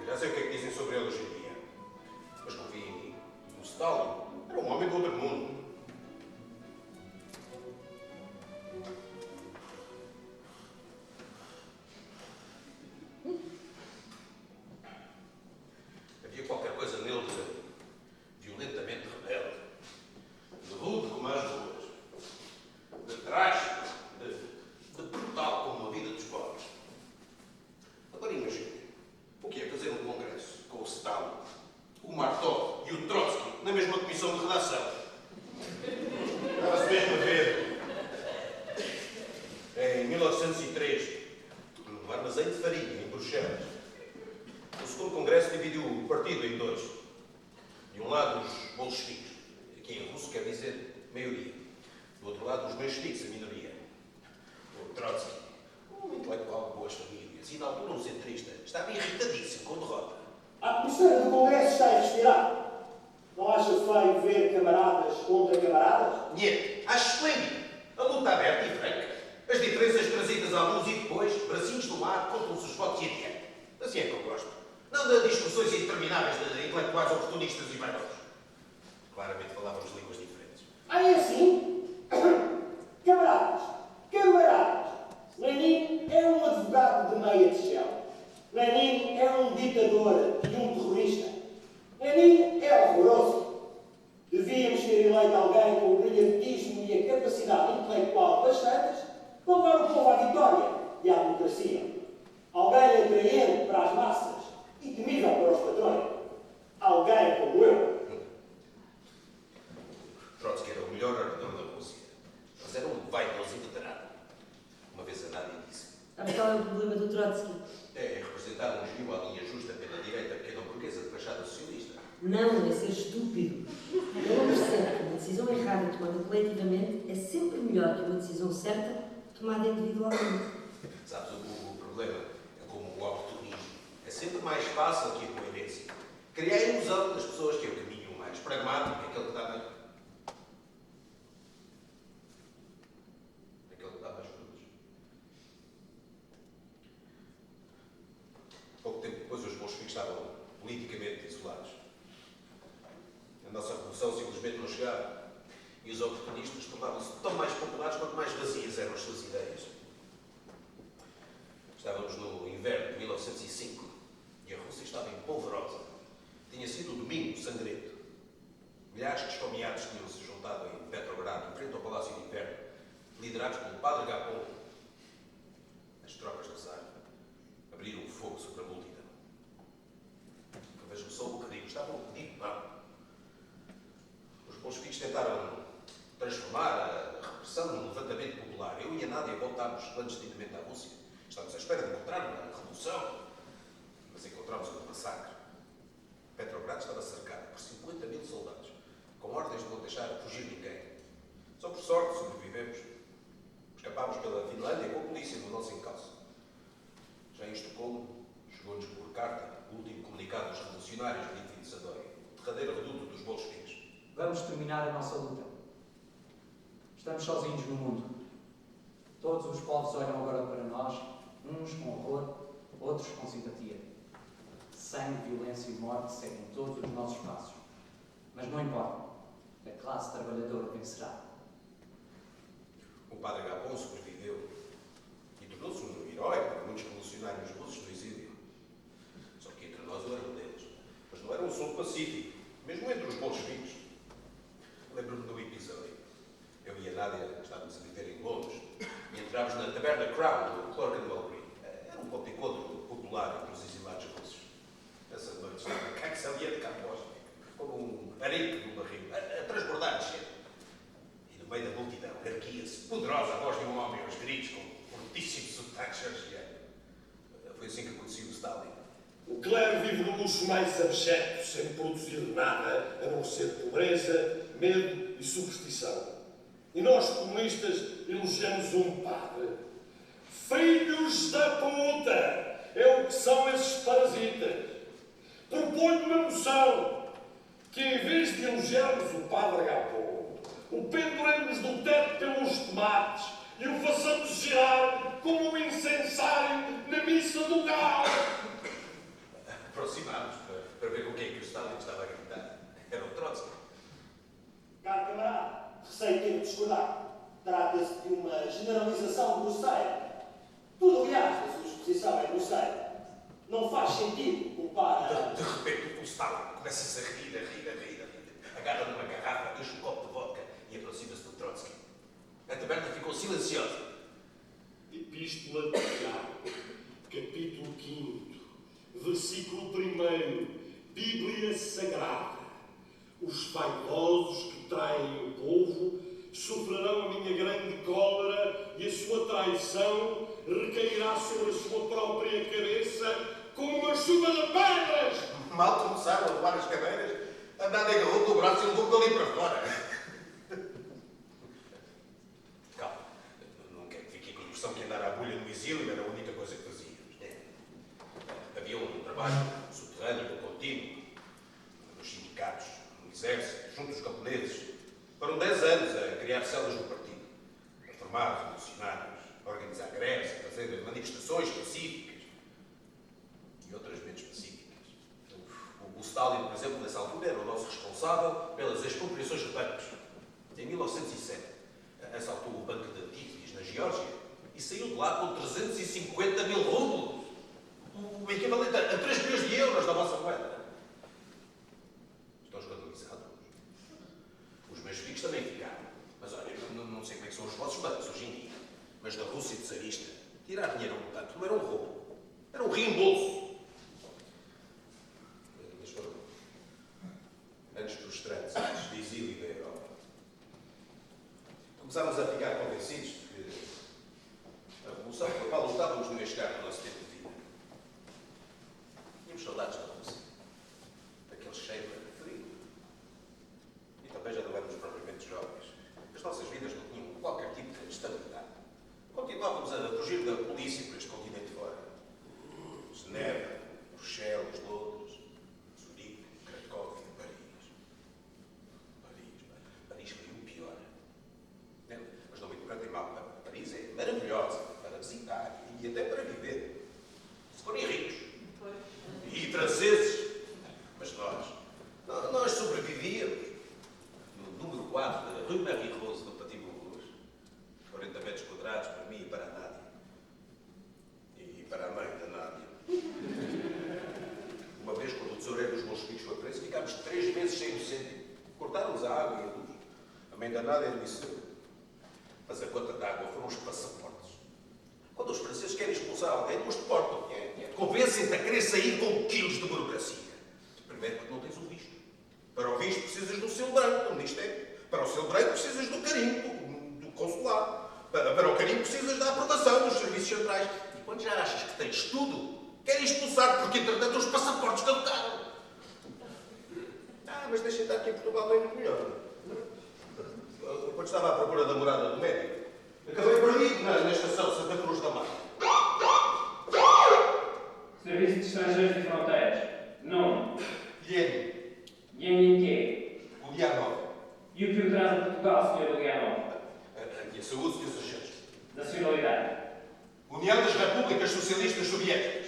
Já sei o que é que dizem sobre ele hoje em dia. Mas confiem em mim. O Stalin era um homem do outro mundo. Havia qualquer coisa nele de violentamente rebelde, de rude como as ruas, de trágico, de brutal como a vida dos pobres. Agora imagine. O que é fazer um congresso com o Stalin, o Markov e o Trotsky na mesma comissão de redação? Estava-se mesmo a ver. Em 1903, no armazém de farinha, em Bruxelas, o segundo congresso dividiu o partido em dois. De um lado, os bolcheviques, que em russo quer dizer maioria. Do outro lado, os mencheviques, a minoria. O Trotsky, um intelectual de boas famílias e, na altura, um centrista, estava irritadíssimo com a derrota. A atmosfera do Congresso está a respirar. Não acha feio ver camaradas contra camaradas? Niet, acho esplêndido. A luta aberta e franca. As diferenças trazidas à luz e depois, bracinhos no ar, contam-se os votos e adiante. Assim é que eu gosto. Não de discussões intermináveis de intelectuais oportunistas e vaidosos. Claramente falávamos línguas diferentes. Ah, é assim? Camaradas, camaradas, Lenin é um advogado de meia tigela. Lenin é um ditador e um terrorista. Lenin é horroroso. Devíamos ter eleito alguém com o brilhantismo e a capacidade intelectual bastantes para levar o povo à vitória e à democracia. Alguém atraente para as massas e temível para os patrões. Alguém como eu. Trotsky era o melhor orador da Rússia, mas era um vaidoso inveterado. Uma vez a Nádia disse: Sabe qual é o problema do Trotsky? é representar um giro à linha justa pela direita pequena burguesa de fachada socialista. Não, é ser estúpido. Ele não percebe que uma decisão errada tomada coletivamente é sempre melhor que uma decisão certa tomada individualmente. Sabes, o problema é como o oportunismo. É sempre mais fácil que a coerência. Criar a ilusão das pessoas que é o caminho mais pragmático, aquele que dá mais... aquele que dá mais frutos. Pouco tempo depois os bolcheviques estavam politicamente isolados. A nossa revolução simplesmente não chegava. E os oportunistas tornavam-se tão mais populares quanto mais vazias eram as suas ideias. Estávamos no inverno de 1905 e a Rússia estava em polvorosa. Tinha sido o domingo sangrento. Milhares de esfomeados tinham-se juntado em Petrogrado, em frente ao Palácio de Inverno, liderados pelo padre Gapon. As tropas do Tsar abriram fogo sobre a multidão. Eu vejo só o que digo. Estavam a pedir pão. Os bolcheviques tentaram transformar a repressão num levantamento popular. Eu e a Nádia voltámos clandestinamente à Rússia. Estávamos à espera de encontrar uma revolução, mas encontramos um massacre. Petrogrado estava cercado por 50 mil soldados, com ordens de não deixar fugir ninguém. Só por sorte sobrevivemos. Escapámos pela Finlândia com a polícia no nosso encalço. Já em Estocolmo, chegou-nos por carta o último comunicado dos revolucionários de Litvín de Sadói, o derradeiro reduto dos bolcheviques. Vamos terminar a nossa luta. Estamos sozinhos no mundo. Todos os povos olham agora para nós, uns com horror, outros com simpatia. Sangue, violência e morte seguem todos os nossos passos. Mas não importa. A classe trabalhadora vencerá. O padre Gapon sobreviveu e tornou-se um herói para muitos revolucionários russos do exílio. Só que entre nós eu era um deles. Mas não era um sul pacífico, mesmo entre os bolcheviques. Lembro-me do episódio. Eu e a Nádia estávamos a viver em Londres e entrámos na taberna Crown do Clerkenwell Green. Era um ponto de encontro popular entre os exilados russos. Essa noite estava caxalia de Camboja, como um arique do barril, a transbordar de cheiro. E no meio da multidão erguia-se poderosa a voz de um homem aos gritos com um fortíssimo sotaque georgiano. Foi assim que conheci o Stalin. O clero vive no luxo mais abjeto, sem produzir nada, a não ser pobreza, medo e superstição. E nós, comunistas, elogiamos um padre. Filhos da puta! É o que são esses parasitas. Proponho uma moção que, em vez de elogiarmos o padre Gapon, o penduremos do teto pelos tomates e o façamos girar como um incensário na missa do galo. Aproximámos para ver com quem é que o Stalin estava a gritar. Era o Trotsky. Caro camarada, receio ter de discordar. Trata-se de uma generalização grosseira. Tudo, aliás, da sua exposição é grosseira. Não faz sentido culpar a... De repente, o Stalin começa-se a rir. Agarra numa garrafa, enche um copo de vodka e aproxima-se do Trotsky. A taberna ficou silenciosa. Epístola de Tiago, capítulo 5, versículo 1, Bíblia Sagrada. Os vaidosos que traem o povo sofrerão a minha grande cólera e a sua traição recairá sobre a sua própria cabeça como uma chuva de pedras. Mal começaram a levar as cadeiras, a Nádia agarrou no braço e levou-me dali para fora. Calma, não quero que fique com a impressão que andar à bulha no exílio era a única coisa que fazíamos. Havia um trabalho subterrâneo, contínuo, nos sindicatos, no exército, junto aos camponeses. Foram 10 anos a criar células no partido, a formar revolucionários, a organizar greves, a fazer manifestações pacíficas e outras menos pacíficas. O Stalin, por exemplo, nessa altura era o nosso responsável responsável pelas expropriações de bancos. Em 1907, assaltou o banco de Tiflis, na Geórgia, e saiu de lá com 350 mil rublos, o equivalente a 3 milhões de euros da vossa moeda. Estão escandalizados. Os meus filhos também ficaram. Mas olha, eu não sei como é que são os vossos bancos hoje em dia, mas na Rússia czarista, tirar dinheiro a um banco não era um roubo, era um reembolso. Mas foram anos frustrantes, anos de exílio da Europa. Começámos a ficar convencidos de que a revolução pela qual lutávamos não ia chegar no nosso tempo de vida. Tínhamos saudades da Rússia, daquele cheiro de frio. E também já não éramos propriamente jovens. As nossas vidas não tinham qualquer tipo de estabilidade. Continuávamos a fugir da polícia por este continente fora. Genebra, Bruxelas, Londres, Zurique, Cracóvia, Paris. Paris foi o pior. Mas não me interpretem mal. Paris é maravilhosa para visitar e até para viver. Se forem ricos. E franceses. Mas nós sobrevivíamos no número 4 da Rue Marie-Rose do Petit Bourgogne. 40 metros quadrados para mim e para a Nádia. E para a mãe da Nádia. Uma vez, quando o tesoureiro dos bolcheviques foi preso, ficámos 3 meses sem um cêntimo. Cortaram-nos a água e a luz. A mãe da Nádia admisseu. Mas a gota d'água foram os passaportes. Quando os franceses querem expulsar alguém, depois deportam. Convencem-te a querer sair com quilos de burocracia. Primeiro porque não tens o visto. Para o visto precisas do selo branco, do Ministério. Para o selo branco precisas do carimbo, do consulado. Para o carimbo precisas da aprovação dos serviços centrais. E quando já achas que tens tudo, querem expulsar porque, entretanto, os passaportes caducaram. Mas deixa estar aqui em Portugal bem melhor. Quando estava à procura da morada do médico, acabei perdido na estação de Santa Cruz da Mar. Serviço de Estrangeiros e Fronteiras. Nome. Guilherme. Guilherme quê? Gulianov. E o que o traz a Portugal, Sr. Gulianov? A minha saúde, Sr. Sargento. Nacionalidade. União das Repúblicas Socialistas Soviéticas.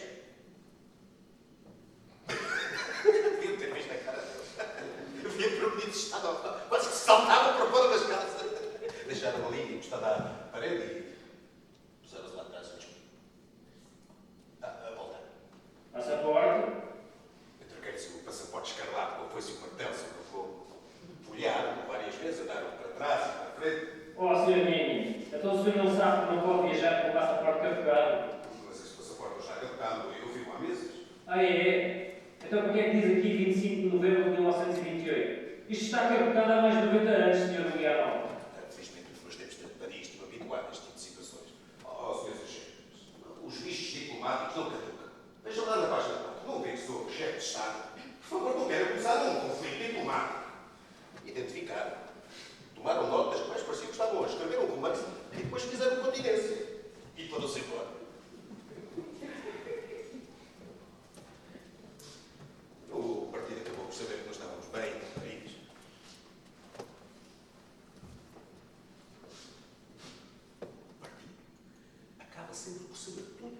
Devia ter visto a cara dele. Eu vinha prometido estado. Quase que saltava para fora das casas. Deixaram ali encostada à parede e puseram-se lá atrás. A voltar. Passaporte. Eu troquei-se o passaporte escarlate, como foi-se o martelo sobre o fogo. Folhearam várias vezes, andaram para trás e para a frente. Oh, Sr. Guilherme, então o senhor não sabe que não pode viajar com o passaporte caducado? Mas esse passaporte não está caducado, eu vivo há meses. É? Então por que é que diz aqui 25 de novembro de 1928? Isto está caducado há mais de 90 anos, Sr. Gulianov. Felizmente, nos meus tempos de Paris, estive habituado a este tipo de situações. Sr. Sargento, os vistos diplomáticos não caducam. Vejam lá na página 4. Não vê que sou chefe de Estado. Por favor, não quero começar um conflito diplomático. Identificaram. Tomaram notas que mais parecia que estavam a escrever um romance e depois fizeram continência. E foram-se embora. O partido acabou por saber que nós estávamos bem no país. O partido acaba sempre por saber tudo.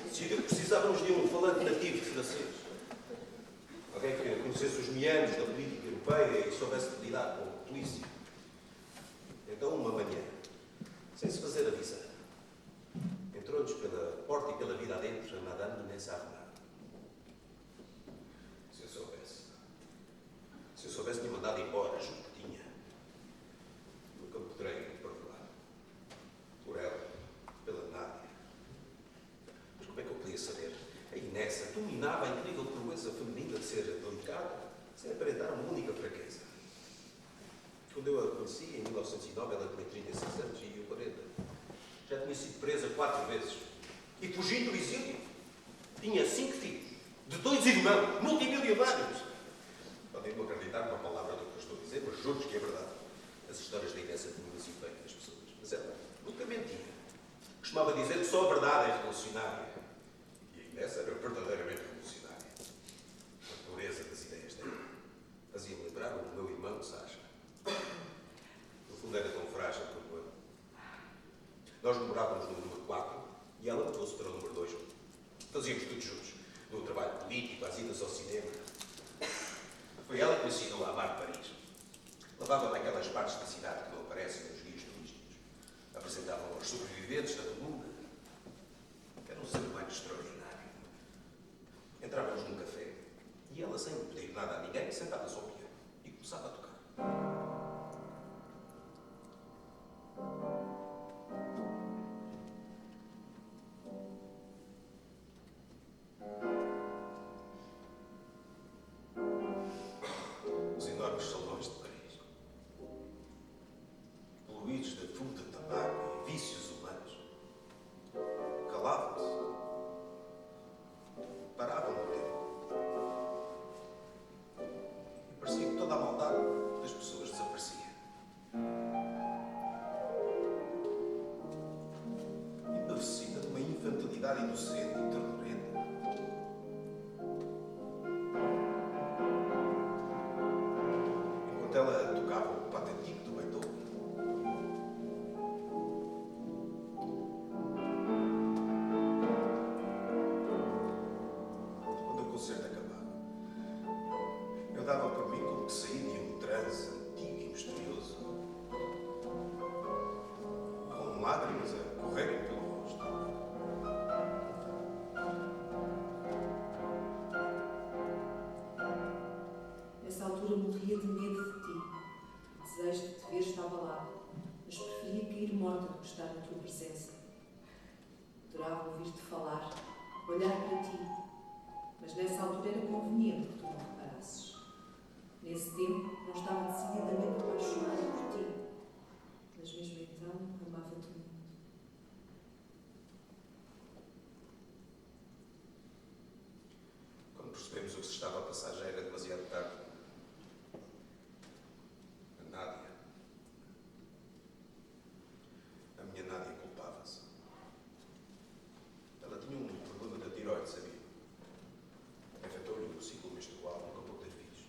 Decidiu que precisávamos de um falante nativo francês. Alguém que conhecesse os meandros da política europeia e soubesse lidar com a polícia. Então, uma manhã, sem se fazer avisar, entrou-nos pela porta e pela vida adentro, a Madame de Nessarnat. Se eu soubesse, tinha mandado embora, juro que tinha. Nunca me poderei perdoar. Por ela, pela Nádia. Mas como é que eu podia saber? A Inessa dominava a incrível proeza feminina de ser delicada, sem aparentar uma única fraqueza. Quando eu a conheci, em 1909, ela tinha 36 anos e eu 40. Já tinha sido presa 4 vezes. E fugindo do exílio. Tinha 5 filhos. De 2 irmãos, multimilionários. Podem não acreditar numa palavra do que eu estou a dizer, mas juro-vos que é verdade. As histórias da Inessa tinham esse efeito nas pessoas. Mas ela nunca mentia. Costumava dizer que só a verdade é revolucionária. E a Inessa era verdadeiramente revolucionária. A pureza das ideias dela. Fazia-me lembrar o meu irmão, Sasha. No fundo era tão frágil como eu. Nós morávamos no número 4 E ela mudou-se para o número 2. Fazíamos tudo juntos. Do trabalho político, às idas ao cinema. Foi ela que me ensinou a amar Paris. Levava-me aquelas partes da cidade que não aparecem nos guias turísticos. Apresentavam aos sobreviventes da coluna. Era um ser humano extraordinário. Entrávamos num café e ela, sem pedir nada a ninguém, sentava-se ao piano e começava a tocar. Os enormes salões de Paris, poluídos de fumo de tabaco e vícios humanos, calavam-se, paravam no tempo. E parecia que toda a maldade das pessoas desaparecia. Embevecida de uma infantilidade inocente e ternurenta. Enquanto ela tocava o patetico do Beethoven, quando o concerto acabava, eu dava por mim como que saí de um transe antigo e misterioso, com lágrimas a correrem pelo rosto. Nessa altura morria de medo de ti. O desejo de te ver estava lá, mas preferia cair morta do que estar na tua presença. Adorava ouvir-te falar, olhar para ti, mas nessa altura era conveniente que tu não reparasses. Nesse tempo não estava decididamente apaixonada por ti, mas mesmo então amava-te muito. Quando percebemos o que se estava a passar, já era demasiado tarde. A Nádia. A minha Nádia culpava-se. Ela tinha um problema da tiroide, sabia? Afetou-lhe o ciclo menstrual, nunca pôde ter filhos.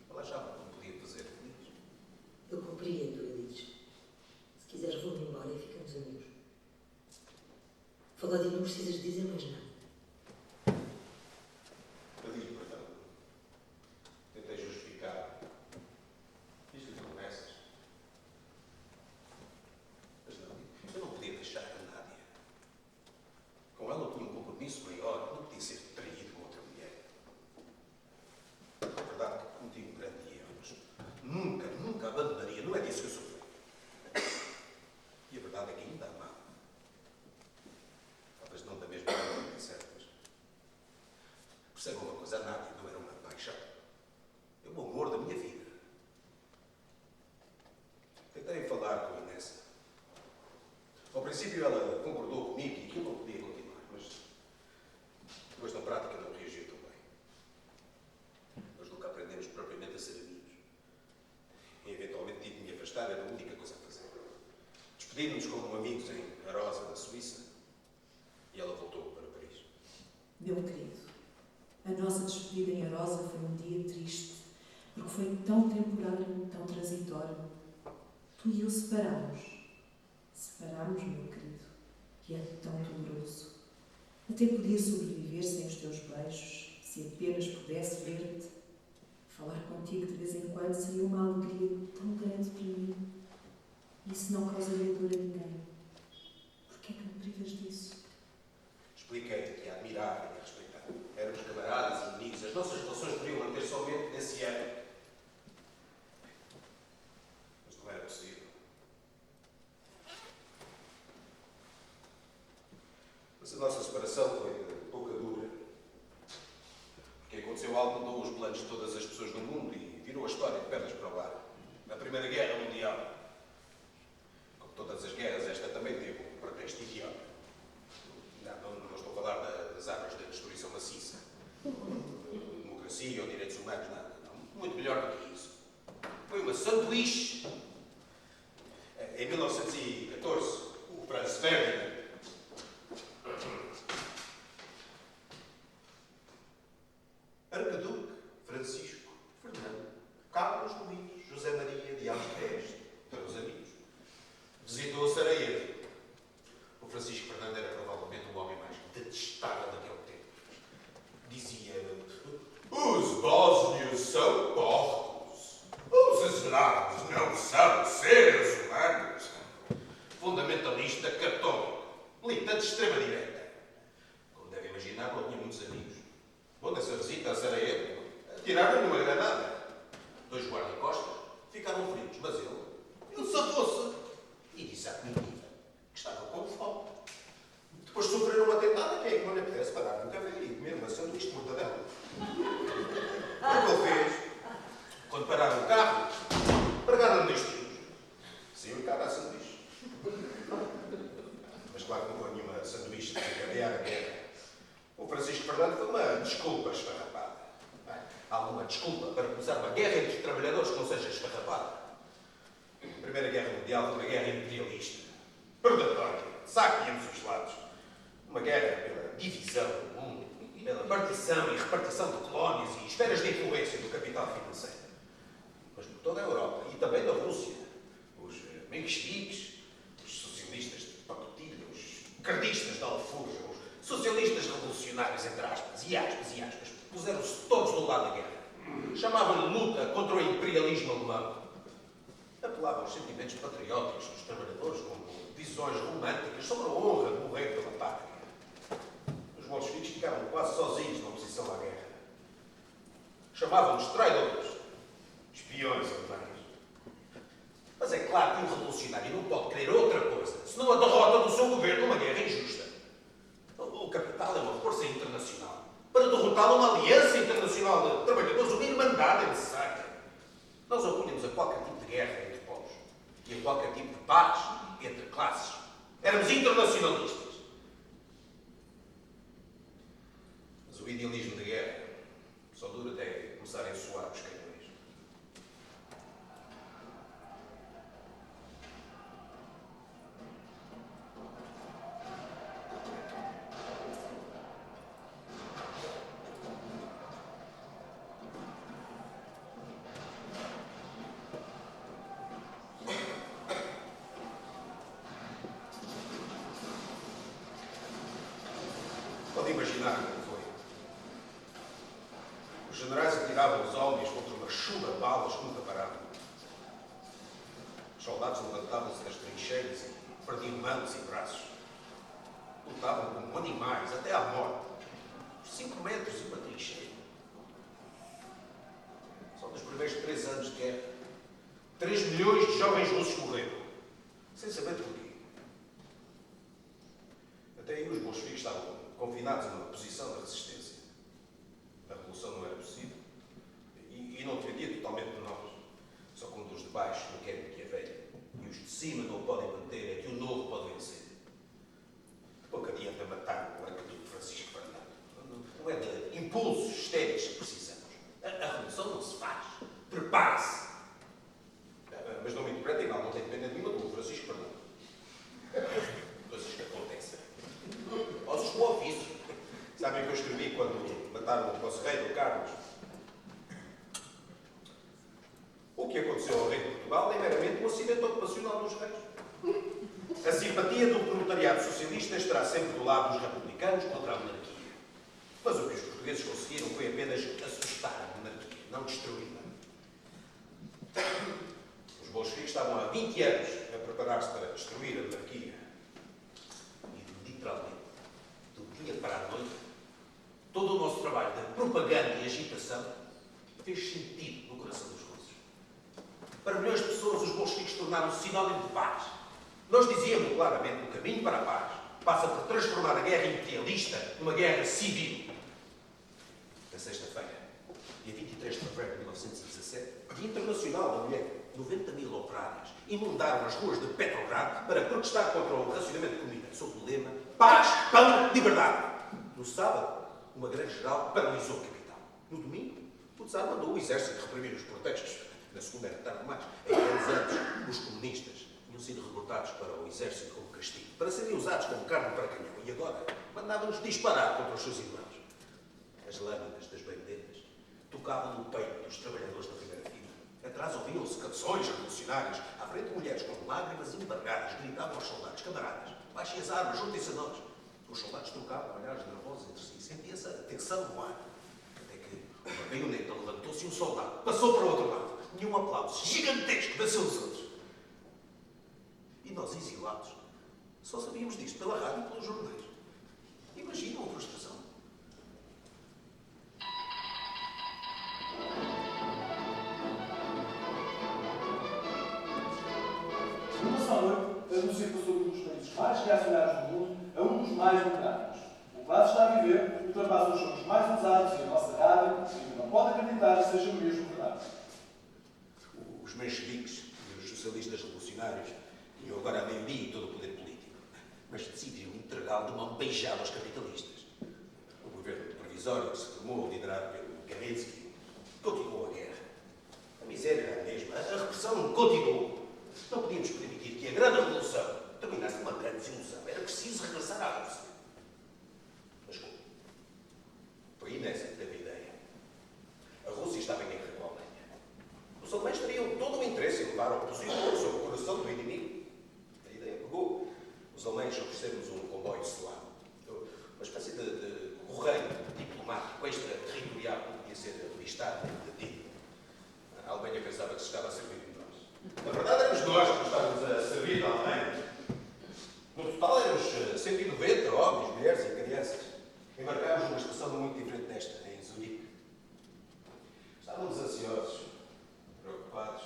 Ela achava que não podia fazer feliz. Eu compreendo, Elides. Se quiseres, vou-me embora e ficamos amigos. Falar de não precisas dizer mais nada. Pedi-lhe perdão. Tentei justificar. Fiz-lhe promessas. Mas não, eu não podia deixar a Nádia. Com ela eu tinha um compromisso maior. Não podia ser traído com outra mulher. É verdade que cometi um grande erro, mas nunca abandonaria. Não é disso que eu sofri. E a verdade é que ainda amava. Talvez não da mesma maneira, é certo, mas... Percebam uma coisa, a Nádia não era uma paixão. É o amor da minha vida. Tentei falar com a Inês. Ao princípio ela concordou comigo e que eu não podia continuar, mas depois na prática não reagiu tão bem. Nós nunca aprendemos propriamente a ser amigos. E eventualmente tive de me afastar, era a única coisa a fazer. Despedimos-nos como amigos em Arosa, na Suíça, e ela voltou para Paris. Meu querido, a nossa despedida em Arosa foi um dia triste, porque foi tão temporário, tão transitório. Tu e eu separámos. Separámos, meu querido, e é tão doloroso. Até podia sobreviver sem os teus beijos, se apenas pudesse ver-te. Falar contigo de vez em quando seria uma alegria tão grande para mim. Isso não causaria dor a ninguém. Por que é que me privas disso? Expliquei-te que a admirava e a respeitava. Éramos camaradas e amigos. As nossas relações deveriam manter somente nesse ano. Mas não era possível. Mas a nossa separação foi de pouca dura. Porque aconteceu algo que mudou os planos de todas as pessoas no mundo e virou a história de pernas para o ar. Na Primeira Guerra Mundial. Como todas as guerras, esta também teve um pretexto idiota. Não estou a falar das armas de destruição maciça. Democracia ou direitos humanos, nada. Não. Muito melhor do que isso. Foi uma sanduíche. Em 1914, o Franz Ferdinand Arquiduque Francisco Fernando Carlos Luís José Maria de Alves para os amigos. Visitou Sarajevo. O Francisco Fernando socialista de extrema-direita. Como deve imaginar, não tinha muitos amigos. Bom, nessa visita a Sarajevo, tiraram-lhe uma granada. 2 guarda-costas ficaram feridos, mas ele safou-se e disse à comitiva que estava com fome. Depois de sofrer uma tentada, quem é que não lhe apetece parar um café e comer uma sanduíche de mortadela? O que ele fez? Quando pararam o carro, pregaram-lhe 2 tiros. Saiu de casa a sanduíche. Mas claro que não foi nenhuma sanduíche de desencadear a guerra. O Francisco Fernando foi uma desculpa esfarrapada. Há alguma desculpa para começar uma guerra entre os trabalhadores que não seja esfarrapada? A Primeira Guerra Mundial foi uma guerra imperialista, predatória, saque de ambos os lados. Uma guerra pela divisão do mundo, pela partição e repartição de colónias e esferas de influência do capital financeiro. Mas por toda a Europa e também na Rússia, os mencheviques, os socialistas de pacotilha, os cardistas de alforja, os socialistas revolucionários, entre aspas, puseram-se todos do lado da guerra. Chamavam-lhe luta contra o imperialismo alemão. Apelavam aos sentimentos patrióticos dos trabalhadores como visões românticas sobre a honra de morrer pela pátria. Os bolcheviques ficaram quase sozinhos na oposição à guerra. Chamavam-nos traidores, espiões alemães. Mas é claro que um revolucionário não pode querer outra coisa senão a derrota do seu governo numa guerra injusta. O capital é uma força internacional. Para derrotá-lo, uma aliança internacional de trabalhadores, uma irmandade é necessária. Nós opunhamos a qualquer tipo de guerra entre povos e a qualquer tipo de paz entre classes. Éramos internacionalistas. Mas o idealismo de guerra só dura até começarem a soar os canhões. Pode imaginar como foi. Os generais atiravam os homens contra uma chuva de balas que nunca paravam. Os soldados levantavam-se das trincheiras e perdiam mãos e braços. Lutavam como animais até à morte. Por 5 metros e uma trincheira. Só nos primeiros 3 anos de guerra, 3 milhões de jovens russos morreram. Sem saber de porquê. Até aí os bolcheviques estavam confinados numa posição de resistência. A revolução não era possível e não dependia totalmente de nós. Só quando os de baixo não querem que a velha e os de cima não o podem manter é que o novo pode vencer. Pouco adianta matar o arqueduque Francisco Fernando. Não é de impulsos estéreis que precisamos. A revolução não se faz. Prepara-se. Mas não me interpretem mal, não tem dependa nenhuma do Francisco Fernando. Coisas que acontecem. Ossos com ofício. Sabem o que eu escrevi quando mataram o nosso rei, o Carlos? O que aconteceu ao rei de Portugal é meramente um acidente ocupacional dos reis. A simpatia do proletariado socialista estará sempre do lado dos republicanos contra a monarquia. Mas o que os portugueses conseguiram foi apenas assustar a monarquia, não destruí-la. Os bolcheviques estavam há 20 anos a preparar-se para destruir a monarquia. E, literalmente, do dia para a noite, todo o nosso trabalho de propaganda e agitação fez sentido no coração dos russos. Para milhões de pessoas, os bolcheviques tornaram-se sinónimo de paz. Nós dizíamos claramente que o caminho para a paz passa por transformar a guerra imperialista numa guerra civil. Na sexta-feira, dia 23 de fevereiro de 1917, Dia Internacional da Mulher, 90.000 operários inundaram as ruas de Petrogrado para protestar contra o racionamento de comida, sob o lema Paz, Pão, Liberdade. No sábado, uma greve geral paralisou a capital. No domingo, o Tsar mandou o exército reprimir os protestos. Na segunda era tarde demais. Em 10 anos, os comunistas tinham sido recrutados para o exército como castigo, para serem usados como carne para canhão. E agora, mandavam-nos disparar contra os seus irmãos. As lâminas das bandeiras tocavam no peito dos trabalhadores da primeira fila. Atrás ouviam-se canções revolucionárias. À frente, mulheres com lágrimas embargadas gritavam aos soldados: camaradas, baixem as armas, juntem-se a nós. Os soldados trocavam olhares nervosos entre si. Sentia-se a tensão no ar. Até que uma baioneta levantou-se e um soldado passou para o outro lado. E um aplauso gigantesco venceu os outros. E nós, exilados, só sabíamos disto pela rádio e pelos jornais. mais democráticos. O quase está a viver ultrapassa os sons mais usados e a nossa rádio ainda não pode acreditar que seja mesmo verdade. Os mencheviques e os socialistas revolucionários tinham agora a maioria e todo o poder político, mas decidiram entregá-lo de mão beijada aos capitalistas. O governo provisório que se formou, liderado pelo Kerensky, continuou a guerra. A miséria era a mesma, a repressão continuou. Não podíamos permitir que a grande revolução terminasse numa grande desilusão. Era preciso regressar à Rússia. Mas como? Foi aí nessa que teve a ideia. A Rússia estava em guerra com a Alemanha. Os alemães teriam todo o interesse em levar a opositor sobre o coração do inimigo. A ideia pegou. Os alemães ofereceram-nos um comboio selado. Uma espécie de correio diplomático extraterritorial que podia ser avistado e detido. A Alemanha pensava que se estava a servir de nós. Na verdade, éramos nós que estávamos a servir da Alemanha. No total, éramos 190 homens, mulheres e crianças. Embarcámos numa estação muito diferente desta, em Zurique. Estávamos ansiosos, preocupados.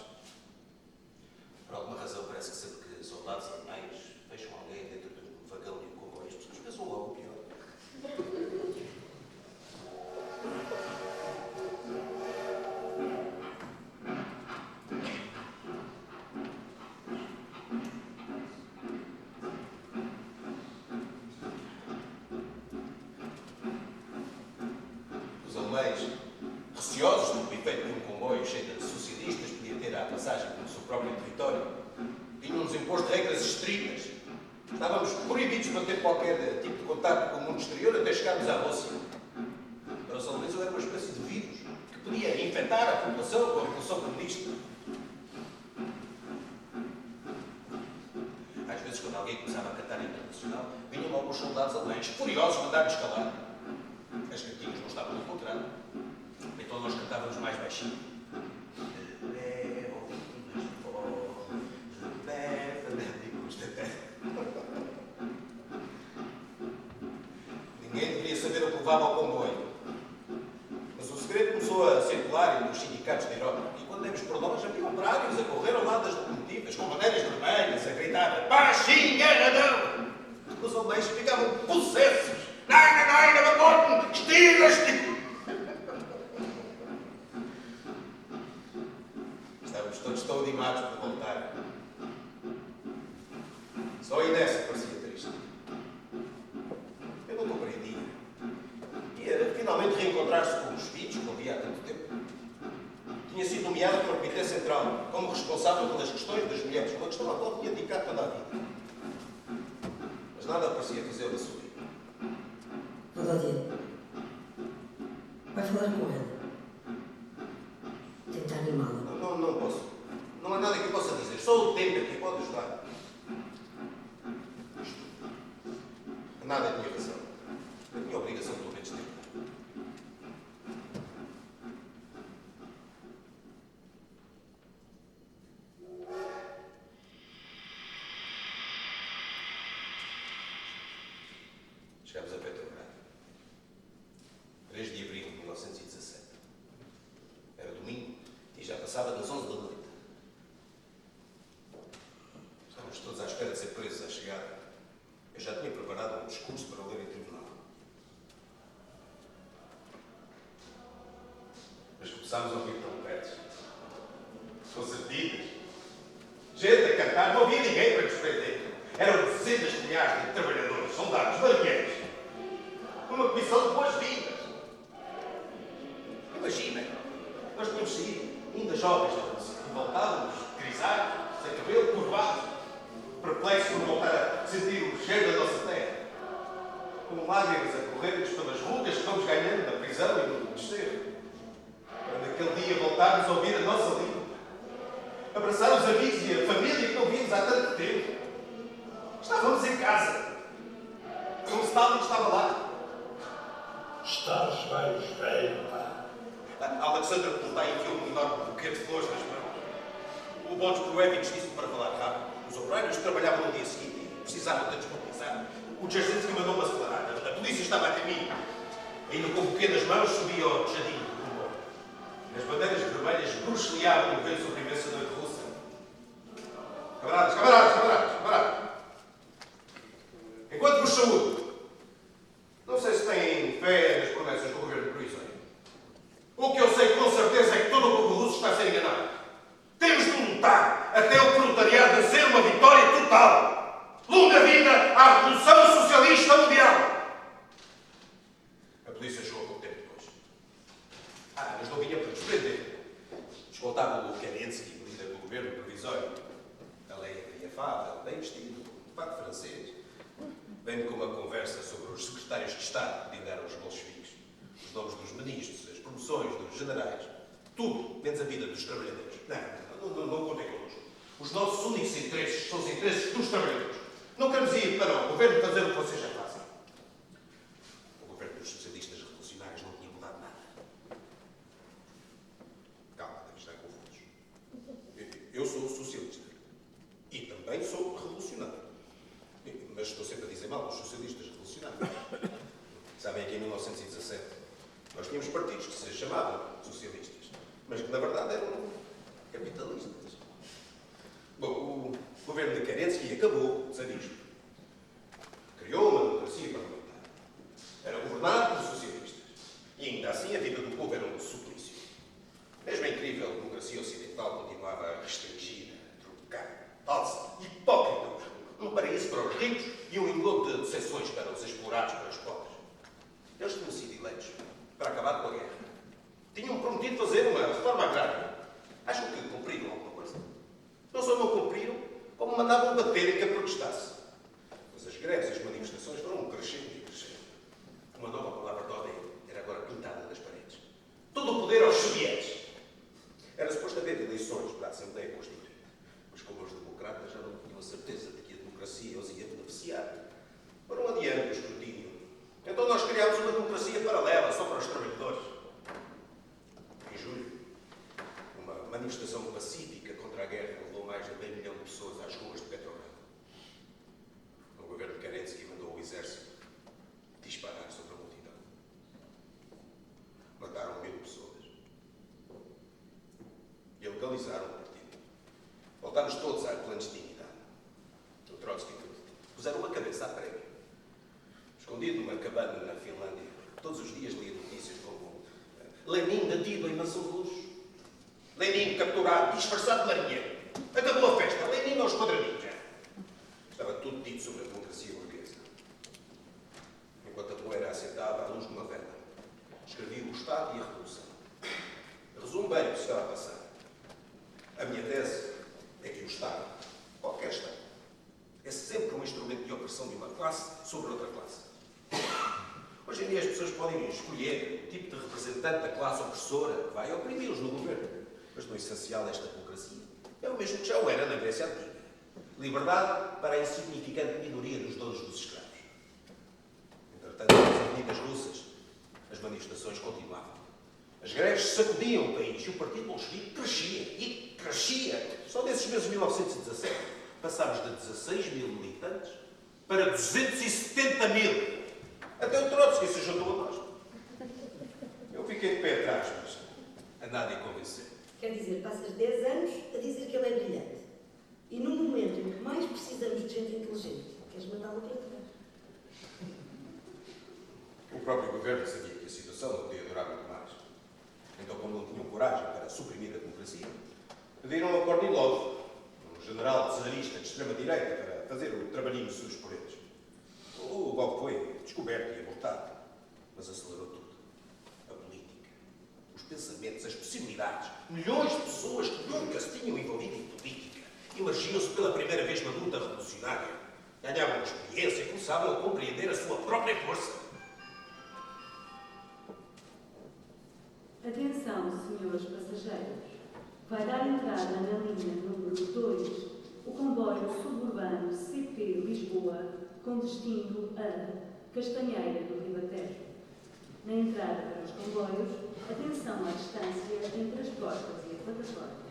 Por alguma razão, parece que sempre que soldados alemães fecham alguém dentro de um vagão de um comboio, as pessoas pensam logo o pior. Receosos do efeito de um comboio cheio de socialistas podia ter à passagem pelo seu próprio território, tinham-nos imposto regras estritas. Estávamos proibidos de manter qualquer tipo de contato com o mundo exterior até chegarmos à Rússia. Para os alemães, eu era uma espécie de vírus que podia infectar a população com a Revolução Comunista. Às vezes, quando alguém começava a cantar internacional, vinham logo os soldados alemães, furiosos, mandar-nos calar. As cantigas não estavam no contrato. Então nós cantávamos mais baixinho. Ninguém deveria saber o que levava ao comboio. Mas o segredo começou a circular entre os sindicatos da Europa. E quando demos por nós, havia operários a correr ao lado das locomotivas, com bandeiras vermelhas, a gritar: "Baixinho, guerradão!" Os alemães ficavam possessos. "Nein, nein, nein, verboten! Still, still!" Estávamos todos tão animados por voltar. Só a Inês parecia triste. Eu não compreendia. Ia finalmente reencontrar-se com os filhos, que não via há tanto tempo. Tinha sido nomeado pelo Comitê Central como responsável pelas questões das mulheres, uma questão a qual tinha dedicado toda a vida. Mas nada parecia fazê-la sorrir. Cláudia, vai falar com ela. Tenta animá-la. Não posso. Não há nada que eu possa dizer. Só o tempo é que pode ajudar. Nada é minha razão. É minha obrigação, pelo menos, tempo. Chegámos a Petrogrado. 3 de abril de 1917. Era domingo e já passava das 11 da noite. Estávamos todos à espera de ser presos à chegada. Eu já tinha preparado um discurso para ler em tribunal. Mas começámos a ouvir trompetes, concertinas, gente a cantar, não havia ninguém para nos prender. Eram dezenas de milhares de trabalhadores, soldados, marinheiros. Uma comissão de boas-vindas. Imaginem, nós tínhamos saído, ainda jovens, revoltados, grisalhos, sem cabelo, curvados, perplexos por voltar a sentir o cheiro da nossa terra. Com lágrimas a correr-nos pelas rugas que fomos ganhando na prisão e no desterro. Para naquele dia voltarmos a ouvir a nossa língua. Abraçar os amigos e a família que não víamos há tanto tempo. Estávamos em casa. Como Stalin estava lá. Estás bem velho, pá. Alexandre Pultai enfiou um enorme buquê de flores nas mãos. O Bodes Proevich disse-me para falar rápido. Os operários trabalhavam no dia seguinte e precisavam de desmobilizar. O Dzerzhinsky mandou-me acelerar. A polícia estava a caminho. Ainda com o buquê nas mãos, subia ao jardim do comboio. As bandeiras vermelhas bruxuleavam no vento sobre a imensa noite russa. Camaradas, camaradas, camaradas, camaradas. Enquanto vos saúdo, conversa sobre os secretários de Estado que lideram os bolcheviques, os nomes dos ministros, as promoções dos generais, tudo, menos a vida dos trabalhadores. Não contem connosco. Os nossos únicos interesses são os interesses dos trabalhadores. Não queremos ir para o governo fazer o que vocês já fazem. O governo dos socialistas revolucionários não tinha mudado nada. Calma, devem estar confusos. Eu sou socialista. E também sou revolucionário. Mas estou sempre a dizer mal dos socialistas revolucionários. Sabem que em 1917 nós tínhamos partidos que se chamavam socialistas, mas que na verdade eram capitalistas. Bom, o governo de Kerensky acabou o czarismo. Criou uma democracia parlamentar. Era governado por socialistas. E ainda assim a vida do povo era um suplício. Mesmo a incrível democracia ocidental continuava a restringir, a trocar, falsa, hipócrita, um paraíso para os ricos e um engodo de decepções para os explorados, para os pobres. Eles tinham sido eleitos para acabar com a guerra. Tinham prometido fazer uma reforma agrária. Acham que cumpriram alguma coisa? Não só não cumpriram, como mandavam bater em quem protestasse. Mas as greves e as manifestações foram crescendo e crescendo. Uma nova palavra de ordem era agora pintada nas paredes. Todo o poder aos sovietes. Era suposto haver eleições para a Assembleia Constituinte. Mas como os democratas já não tinham a certeza de que a democracia os ia beneficiar, foram adiante o escrutínio. Então nós criámos uma democracia paralela, só para os trabalhadores. Em julho, uma manifestação pacífica contra a guerra levou mais de meio milhão de pessoas às ruas de Petrogrado. O governo de Kerensky mandou o exército disparar sobre a multidão. Mataram 1000 pessoas. E legalizaram o partido. Voltámos todos à clandestinidade. O Trotsky puseram uma cabeça à prega. Escondido numa cabana na Finlândia, todos os dias lia notícias como Lenin detido em mansão de luxo. Lenin capturado, disfarçado de marinheiro. Acabou a festa. Lenin aos quadradinhos. Estava tudo dito sobre a democracia burguesa. Enquanto a poeira assentava à luz de uma vela, escrevi o Estado e a Revolução. Resumo bem o que estava a passar. A minha tese é que o Estado, qualquer Estado, é sempre um instrumento de opressão de uma classe sobre outra classe. Hoje em dia as pessoas podem escolher o tipo de representante da classe opressora que vai oprimir-os no governo. Mas no essencial esta democracia é o mesmo que já o era na Grécia Antiga. Liberdade para a insignificante minoria dos donos dos escravos. Entretanto, nas avenidas russas, as manifestações continuavam. As greves sacudiam o país e o partido bolchevique crescia e crescia. Só nesses meses de 1917 passámos de 16 mil militantes para 270 mil. Até o Trotsky se juntou a nós. Eu fiquei de pé atrás, mas a nada em convencer. Quer dizer, passas 10 anos a dizer que ele é brilhante. E no momento em que mais precisamos de gente inteligente, queres mandá-lo para trás. O próprio governo sabia que a situação não podia durar muito mais. Então, como não tinham coragem para suprimir a democracia, pediram a Kornilov, um general czarista de extrema-direita, para fazer o trabalhinho sujo por eles. O golpe foi descoberto e abortado, mas acelerou tudo. A política, os pensamentos, as possibilidades. Milhões de pessoas que nunca se tinham envolvido em política emergiam-se pela primeira vez na luta revolucionária. Ganhavam experiência e começavam a compreender a sua própria força. Atenção, senhores passageiros. Vai dar entrada na linha número 2 o comboio suburbano CP Lisboa com destino a Castanheira do Ribatejo. Na entrada para os comboios, atenção à distância entre as portas e a plataforma.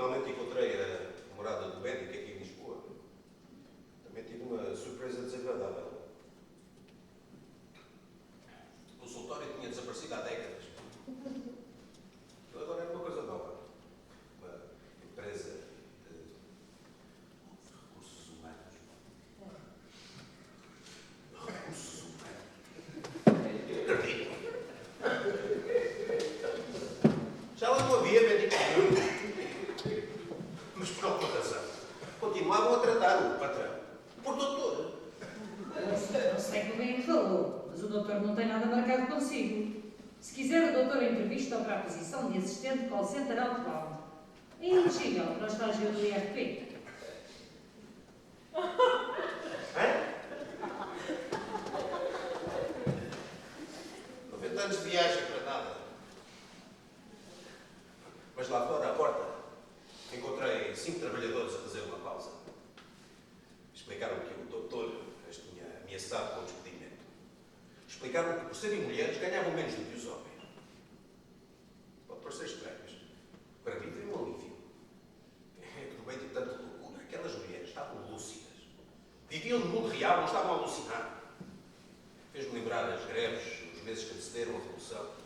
finalmente encontrei a morada do médico aqui em Lisboa, também tive uma surpresa desagradável. O consultório tinha desaparecido há décadas. Agora era uma coisa nova. Uma empresa de recursos humanos. Recursos humanos? Acredito. Já lá não havia médico nenhum. Mas por alguma razão, continuavam a tratar o patrão por doutor. Não sei como é que falou, mas o doutor não tem nada marcado consigo. Se quiser, o doutor entrevista para a posição de assistente call center outbound. É elegível para o estágio do IRP. Hã? 90 anos de viagem para nada. Mas lá fora, à porta, encontrei 5 trabalhadores a fazer uma pausa. Explicaram-me que o doutor as tinha ameaçado com despedimento. Explicaram-me que, por serem mulheres, ganhavam menos do que os homens. Pode parecer estranho, mas para mim foi um alívio. É que no meio de tanta loucura, aquelas mulheres estavam lúcidas. Viviam no mundo real, não estavam a alucinar. Fez-me lembrar as greves, os meses que antecederam a Revolução.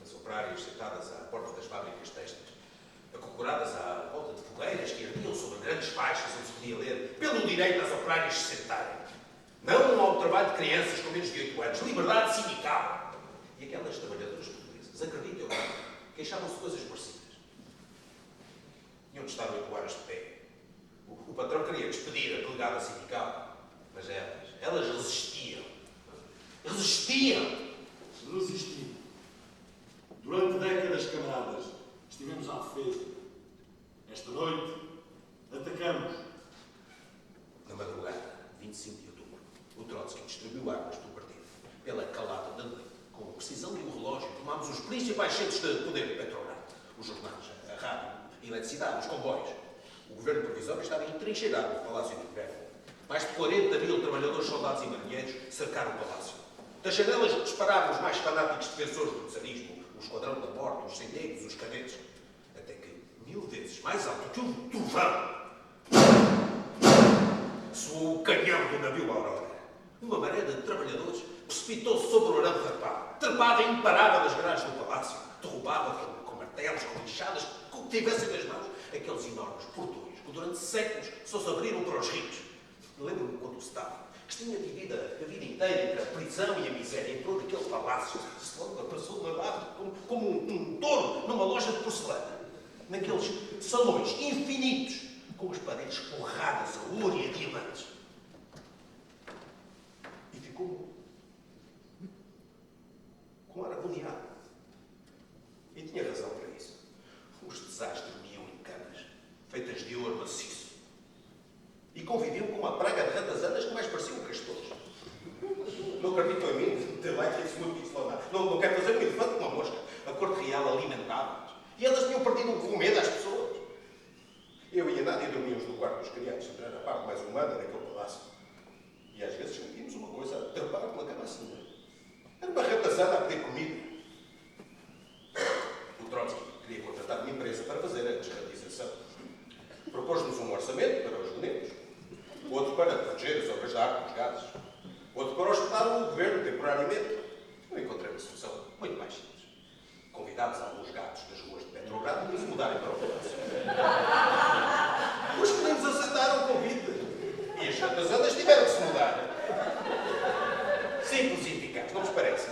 As operárias sentadas à porta das fábricas têxteis, acocoradas à volta de fogueiras que ardiam sobre grandes faixas onde se podia ler pelo direito das operárias se sentarem. Não ao trabalho de crianças com menos de 8 anos. Liberdade sindical. E aquelas trabalhadoras portuguesas, acreditem ou não, queixavam-se de coisas parecidas. Tinham de estar 8 horas de pé. O patrão queria despedir a delegada sindical, mas elas resistiam. Resistiam! Resistindo. Durante décadas, camaradas, estivemos à defesa. Esta noite, atacamos. Na madrugada, 25 de outubro, o Trotsky distribuiu armas do partido. Pela calada da lei, com a precisão de um relógio, tomámos os principais centros de poder do Petrogrado. Os jornais, a rádio, a eletricidade, os comboios. O governo provisório estava entrincheirado no Palácio de Inverno. Mais de 40 mil trabalhadores, soldados e marinheiros cercaram o palácio. Das janelas dispararam os mais fanáticos defensores do czarismo, o esquadrão da morte, os sendeiros, os cadetes, até que, 1000 vezes mais alto que um trovão, soou o canhão do navio Aurora. Uma maré de trabalhadores precipitou-se sobre o arame zarpado, trepada imparável nas grades do palácio, derrubava com martelos, com lixadas, com o que tivessem nas mãos, aqueles enormes portões que durante séculos só se abriram para os ricos. Lembro-me quando o Stalin, que se tinha vivido a vida inteira entre a prisão e a miséria, entrou naquele palácio, se logo passou de lado como um touro numa loja de porcelana, naqueles salões infinitos, com as paredes forradas a ouro e a diamantes. E ficou com ar agoniado. E tinha razão para isso. Os desastres dormiam em camas, feitas de ouro maciço, e conviviam com uma praga de ratazanas que mais pareciam castores. Não acreditam em mim? Tem lá que é muito inflamado. Não quero fazer um elefante com uma mosca. A corte real alimentava-os. E elas tinham perdido o medo às pessoas. Eu e a Nádia dormíamos no quarto dos criados, era a parte mais humana daquele palácio. E às vezes sentíamos uma coisa a trepar pela cama acima. Era uma ratazana a pedir comida. O Trotsky queria contratar uma empresa para fazer a desratização. Propôs-nos um orçamento para os bonetos, outro para proteger as obras de arte dos gatos, outro para hospedar o governo temporariamente. Eu encontrei uma solução muito mais simples. Convidámos alguns gatos das ruas de Petrogrado para se mudarem para o palácio. Os meninos aceitaram o convite e as ratazanas tiveram que se mudar. Simples e eficaz, não vos parece?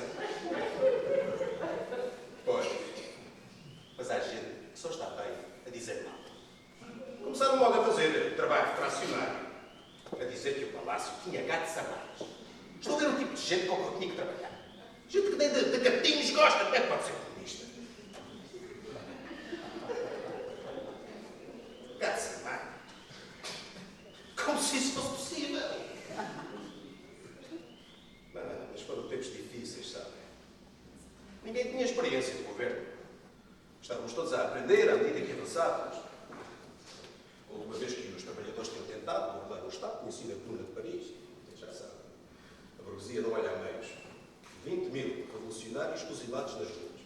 Pois. Mas há gente que só está bem a dizer mal. Começaram logo a fazer trabalho fracionário, a dizer que o palácio tinha gatos armados. Estou a ver o tipo de gente com que eu tinha que trabalhar. Gente que nem de gatinhos gosta, como é que pode ser comunista? Gatos armados? Como se isso fosse possível? Mas foram tempos difíceis, sabe? Ninguém tinha experiência de governo. Estávamos todos a aprender à medida que avançávamos. A última vez que os trabalhadores tinham tentado governar o Estado tinha sido a Comuna de Paris. Já sabe. A burguesia não olha a meios. 20 mil revolucionários fuzilados nas ruas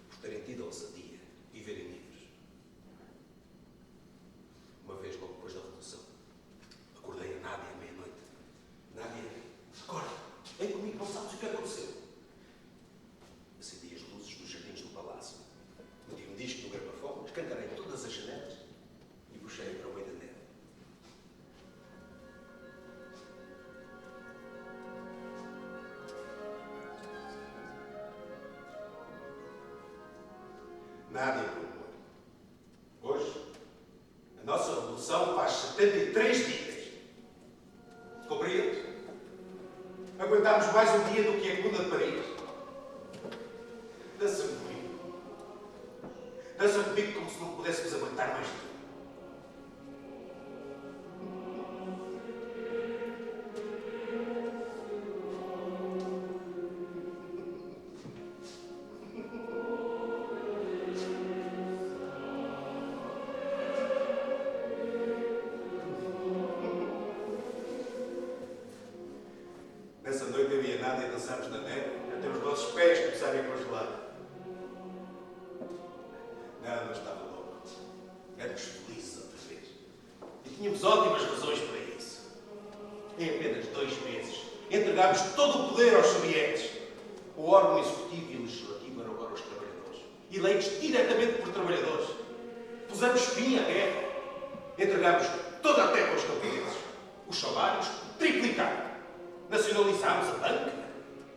por terem tido a ousadia e verem livres. A nossa revolução faz 73 dias. Compreendes? Aguentámos mais um dia do que a Comuna de Paris. Dança comigo. Dança comigo como se não pudéssemos aguentar mais tempo. Nessa noite eu e a Nádia dançámos na neve até os nossos pés começarem a congelar. Não, mas estava louco. Éramos felizes outra vez. E tínhamos ótimas razões para isso. Em apenas 2 meses, entregámos todo o poder aos soviéticos. O órgão executivo e legislativo eram agora os trabalhadores, eleitos diretamente por trabalhadores. Pusemos fim à guerra. Entregámos toda a terra aos camponeses. Os salários triplicaram. Nacionalizámos a banca.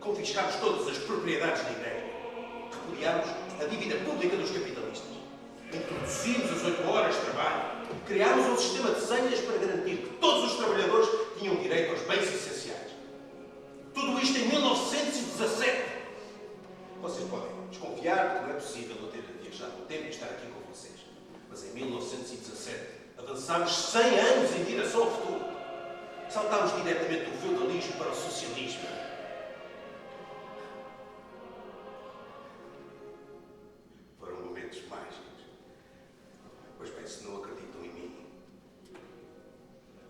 Confiscámos todas as propriedades da igreja. Repudiámos a dívida pública dos capitalistas. Introduzimos as 8 horas de trabalho. Criámos um sistema de senhas para garantir que todos os trabalhadores tinham direito aos bens essenciais. Tudo isto em 1917. Vocês podem desconfiar que não é possível eu ter viajado no tempo e estar aqui com vocês. Mas em 1917 avançámos 100 anos em direção ao futuro. Saltámos diretamente do feudalismo para o socialismo. Foram momentos mágicos. Pois bem, se não acreditam em mim,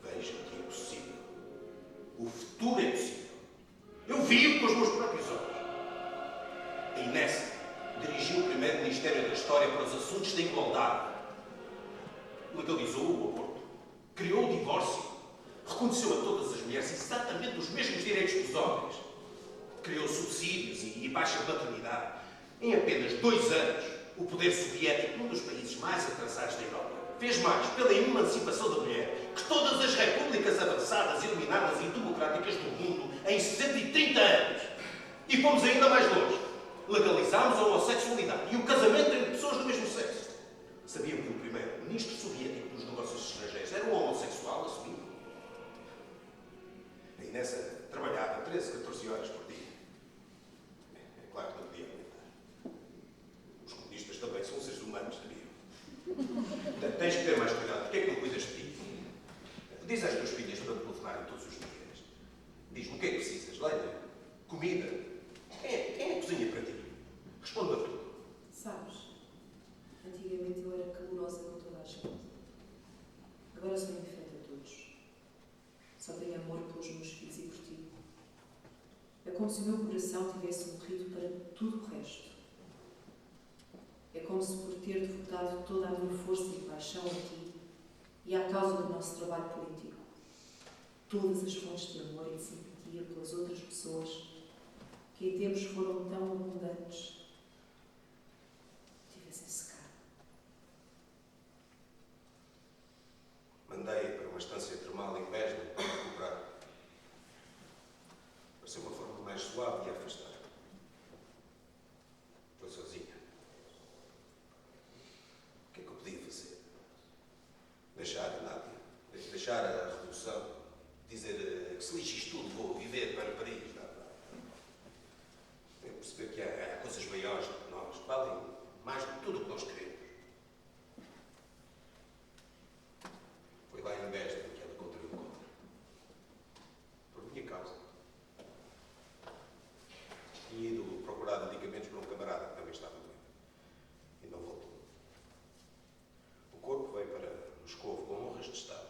vejam que é possível. O futuro é possível. Eu vi-o com os meus próprios olhos. A Inés dirigiu o primeiro Ministério da História para os assuntos da igualdade. Legalizou o aborto. Criou o divórcio. Reconheceu a todas as mulheres exatamente os mesmos direitos que os homens. Criou subsídios e baixa maternidade. Em apenas 2 anos, o poder soviético, um dos países mais atrasados da Europa, fez mais pela emancipação da mulher que todas as repúblicas avançadas, iluminadas e democráticas do mundo em 130 anos. E fomos ainda mais longe. Legalizámos a homossexualidade e o casamento entre pessoas do mesmo sexo. Sabiam que o primeiro ministro soviético dos negócios estrangeiros era um homossexual assumido? A Inés trabalhava 13, 14 horas por dia. É claro que não podia aguentar. Os comunistas também são seres humanos, sabiam? Tens que ter mais cuidado. Porquê é que não cuidas de ti? Diz às tuas filhas para te telefonarem todos os dias. Diz-me o que é que precisas. Lenha? Comida? Quem é que cozinha para ti? Responde-me a tudo. Sabes, antigamente eu era calorosa com toda a gente. Agora sou indiferente a todos. Só tenho amor pelos meus filhos e por ti. É como se o meu coração tivesse morrido para tudo o resto. É como se por ter devotado toda a minha força e paixão a ti e à causa do nosso trabalho político, todas as fontes de amor e de simpatia pelas outras pessoas que em tempos foram tão abundantes tivessem secado. Mandei para uma estância termal em Besna para recuperar. Pareceu uma forma mais suave de a afastar. Foi sozinha. O que é que eu podia fazer? Deixar a Nádia, deixar a revolução, dizer que se lixe isto tudo, vou viver para Paris. Tenho que perceber que há coisas maiores do que nós, que valem mais do que tudo o que nós queremos. Foi lá em Besna que ela contribuiu contra. Por minha causa. Tinha ido procurar medicamentos para um camarada que também estava doente. E não voltou. O corpo veio para Moscou com honras de Estado.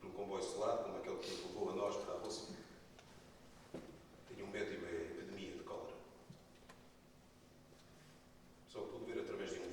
Num comboio selado como aquele que nos levou a nós para a Rússia. Tinha medo de uma epidemia de cólera. Só pude ver através de um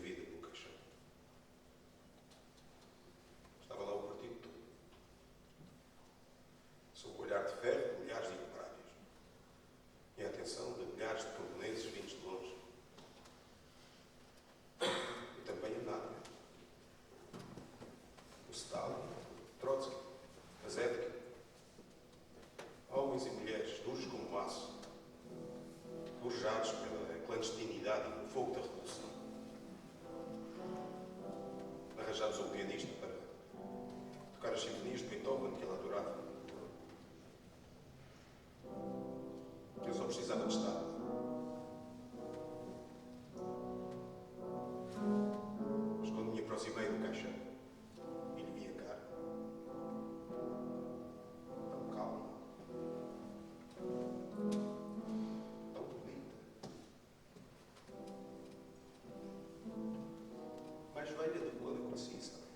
as sinfonias de Beethoven que ele adorava. Eu só precisava de estar. Mas quando me aproximei do caixão e lhe vi a cara, tão calma, tão bonita, mais velha do que quando a conheci, sabe?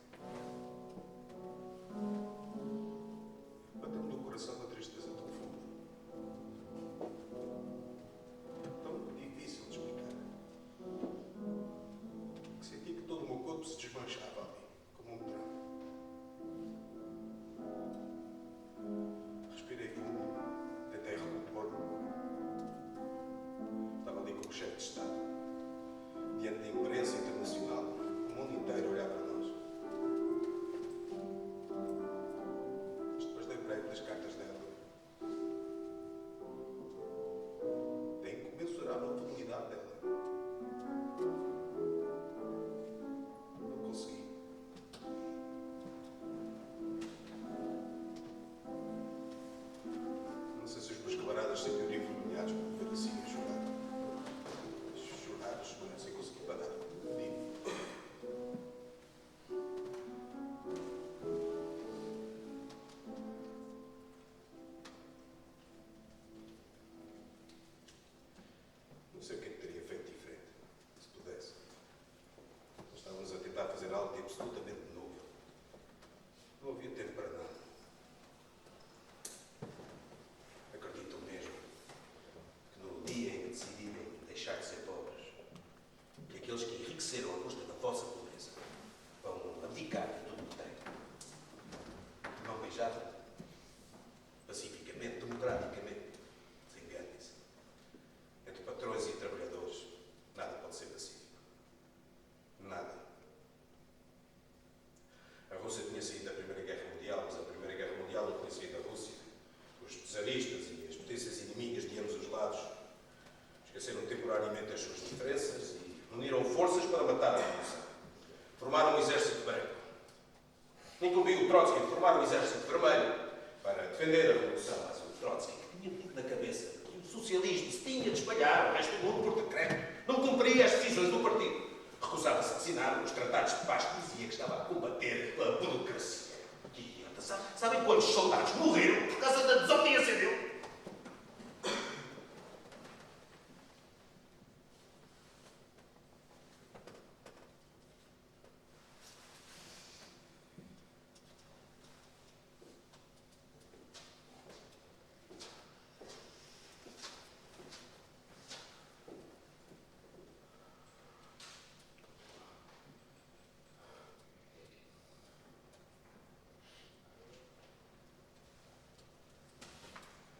Bateu-me no coração uma tristeza tão funda, tão difícil de explicar, que senti que todo o meu corpo se desmanchava ali, como um drama. Respirei fundo, tentei recompor-me. Estava ali como chefe de Estado, diante da imprensa internacional, o mundo inteiro a olhar para nós. Mas depois lembrei-me das cartas dela, da incomensurável fidelidade dela. Não consegui. Não sei se os meus camaradas se sentiram envergonhados por me ver assim a chorar. Chorar, sem conseguir parar. Digo. Não sei o que é que teria feito diferente, se pudesse. Nós estávamos a tentar fazer algo de absolutamente novo. Não havia tempo para nada. Acredito mesmo que no dia em que decidirem deixar de ser pobres, que aqueles que enriqueceram à custa da vossa pobreza vão abdicar de tudo o que têm. Vão beijar pacificamente, democraticamente. Desenganem-se. Entre patrões e trabalhadores, nada pode ser pacífico. Nada. A Rússia tinha saído da Primeira Guerra Mundial, mas a Primeira Guerra Mundial não tinha saído da Rússia. Os czaristas e as potências inimigas de ambos os lados esqueceram temporariamente as suas diferenças e uniram forças para matar a Revolução. Formaram um exército branco. Incumbiu o Trotsky de formar um exército vermelho para defender a Revolução. Mas o Trotsky tinha muito na cabeça que o socialismo se tinha de espalhar ao resto do mundo por decreto. Não cumpria as decisões do partido. Recusava-se a assinar os tratados de paz que dizia que estava a combater a burocracia. Que idiota. Sabem quantos soldados morreram por causa da desobediência dele?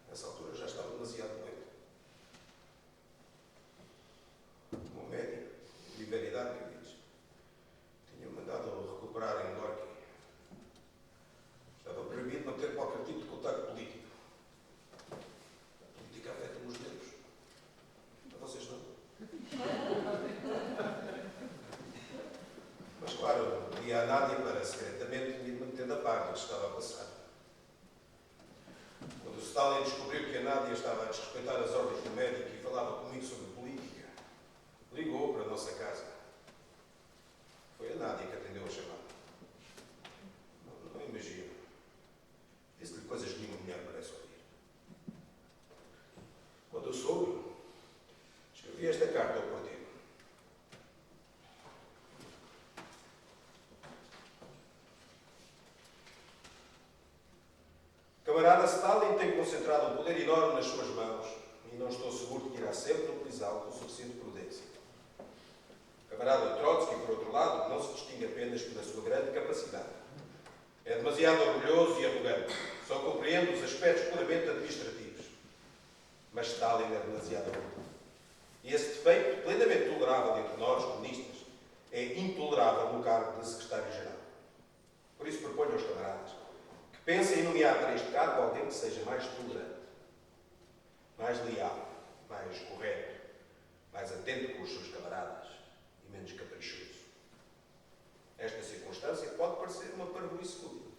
Nessa altura já estava demasiado doente. O médico, de veridade que diz, tinha mandado recuperar em Gorky. Estava proibido manter qualquer tipo de contacto político. A política afeta-me os nervos. A vocês não. Mas claro, pedi à Nádia para secretamente me manter a par do que estava a passar. Quando o Stalin descobriu que a Nádia estava a desrespeitar as ordens do médico e falava comigo sobre política, ligou para a nossa casa. Foi a Nádia que atendeu a chamada. Não imagino. Disse-lhe coisas que nenhuma mulher merece ouvir. Quando eu soube, escrevi esta carta ao partido. Camarada Stalin tem concentrado um poder enorme nas suas mãos e não estou seguro de que irá sempre utilizá-lo com suficiente prudência. Camarada Trotsky, por outro lado, não se distingue apenas pela sua grande capacidade. É demasiado orgulhoso e arrogante. Só compreende os aspectos puramente administrativos. Mas Stalin é demasiado orgulhoso. E esse defeito, plenamente tolerável entre nós, comunistas, é intolerável no cargo de secretário-geral. Por isso proponho aos camaradas que pensem em nomear para este cargo alguém que seja mais tolerante, mais leal, mais correto, mais atento com os seus camaradas e menos caprichoso. Esta circunstância pode parecer uma parvoíce fútil,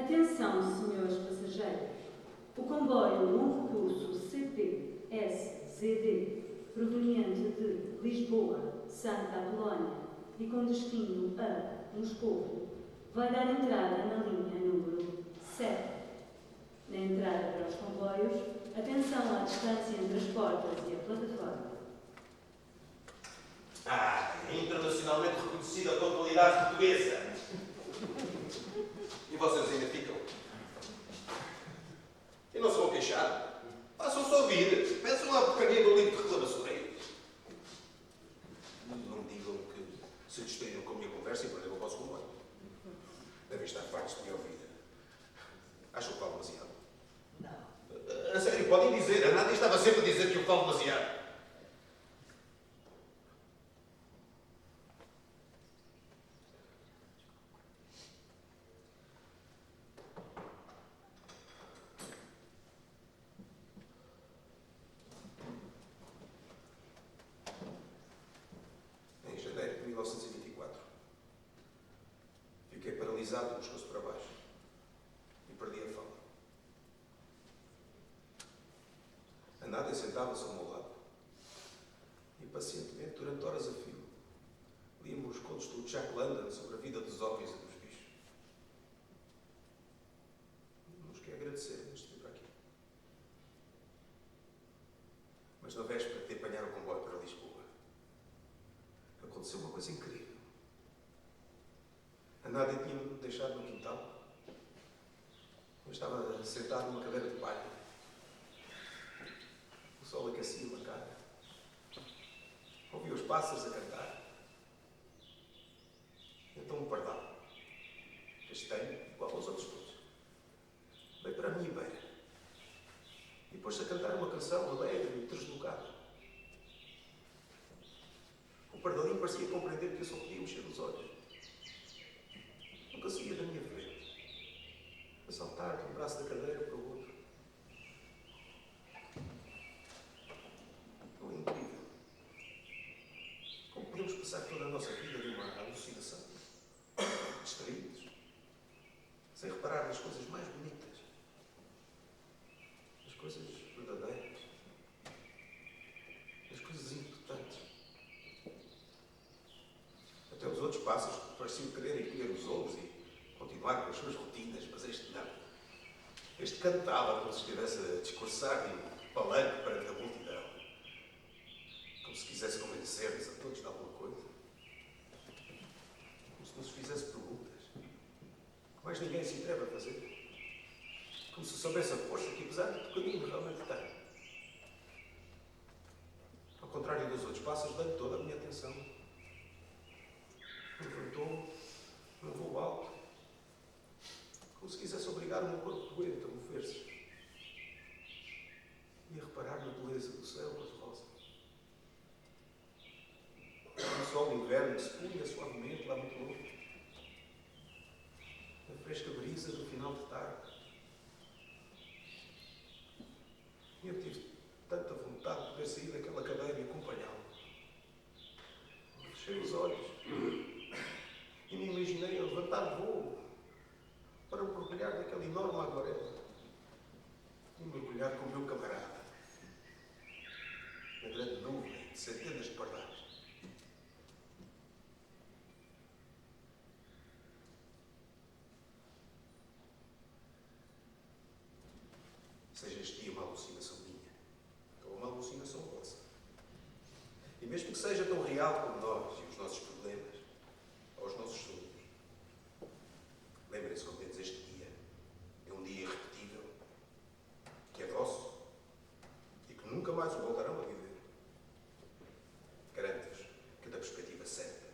Atenção, senhores passageiros. O comboio longo curso CP-SZD, proveniente de Lisboa, Santa Apolónia e com destino a Moscovo, vai dar entrada na linha número 7. Na entrada para os comboios, atenção à distância entre as portas e a plataforma. Internacionalmente reconhecida pontualidade portuguesa. E vocês ainda ficam? E não se vão queixar? Façam só ouvir. Peçam lá a porcaria do livro de reclamações. Não me digam que se distraíram com a minha conversa e perderam o vosso comboio. Devem estar fartos de me ouvir. Acham que falo demasiado? Não. A sério, podem dizer. A Nádia estava sempre a dizer que eu falo demasiado. Em janeiro de 1924, fiquei paralisado do pescoço para baixo e perdi a fala. A Nádia sentava-se ao meu lado e, pacientemente, durante horas a fio, lia-me os contos do Jack London sobre a vida dos homens e dos bichos. Não os quero agradecer antes de vir para aqui. Mas na véspera de apanhar o comboio para Lisboa, aconteceu uma coisa incrível. A Nádia tinha-me deixado no quintal. Eu estava sentado numa cadeira de palha. O sol aquecia-me a cara. Ouvi os pássaros a cantar. Então um pardal, castanho, igual aos outros todos, veio para a minha beira e pôs-se a cantar uma canção alegre e deslocada. O pardalinho parecia compreender que eu só podia mexer os olhos. Nunca saía da minha frente, a saltar de um braço da cadeira para o outro. Foi incrível. Como podemos passar toda a nossa vida numa alucinação, distraídos, sem reparar nas coisas mais bonitas, nas coisas verdadeiras, nas coisas importantes. Até os outros pássaros pareciam querer encolher os ombros e continuar com as suas rotinas, mas este não. Este cantava como se estivesse a discursar de um palanque perante a multidão, como se quisesse convencer-nos a todos de alguma coisa, como se nos fizesse perguntas que mais ninguém se atreve a fazer, como se soubesse a força que, apesar de pequenino, realmente tem. Ao contrário dos outros pássaros, dei toda a minha atenção. Levantou-me num voo alto, como se quisesse obrigar o meu corpo doente a mover-se e a reparar na beleza do céu cor-de-rosa. O sol do inverno que se punha suavemente lá muito longe, a fresca brisa do final de tarde. E eu tive tanta vontade de poder sair daquela cadeira e acompanhá-lo. Fechei os olhos e me imaginei a levantar voo para me mergulhar naquela enorme aguarela e mergulhar com o meu camarada na grande nuvem de centenas de pardais. Seja este dia uma alucinação minha ou uma alucinação vossa, e mesmo que seja tão real como nós e os nossos problemas ou os nossos sonhos, lembrem-se, como menos este dia é um dia irrepetível, que é vosso e que nunca mais o voltarão a viver. Garanto-vos que, da perspectiva certa,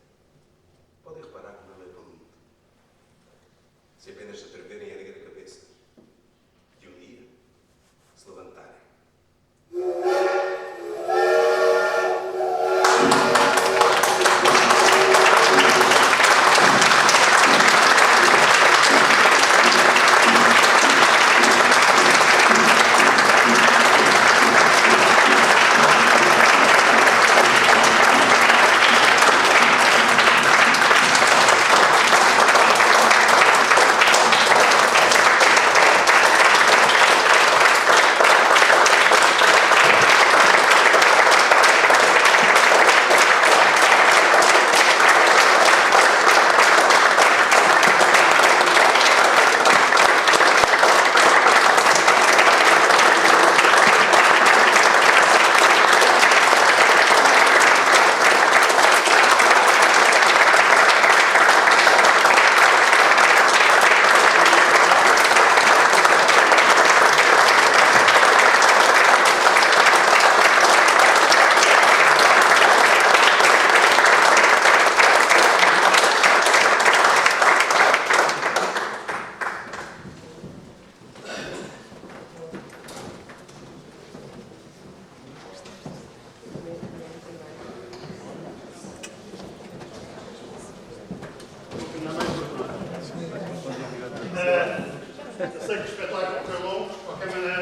podem reparar que não é tão lindo, se apenas se atreverem a erguer a cabeça e um dia se levantarem. Eu sei que o espetáculo foi longo, de qualquer maneira.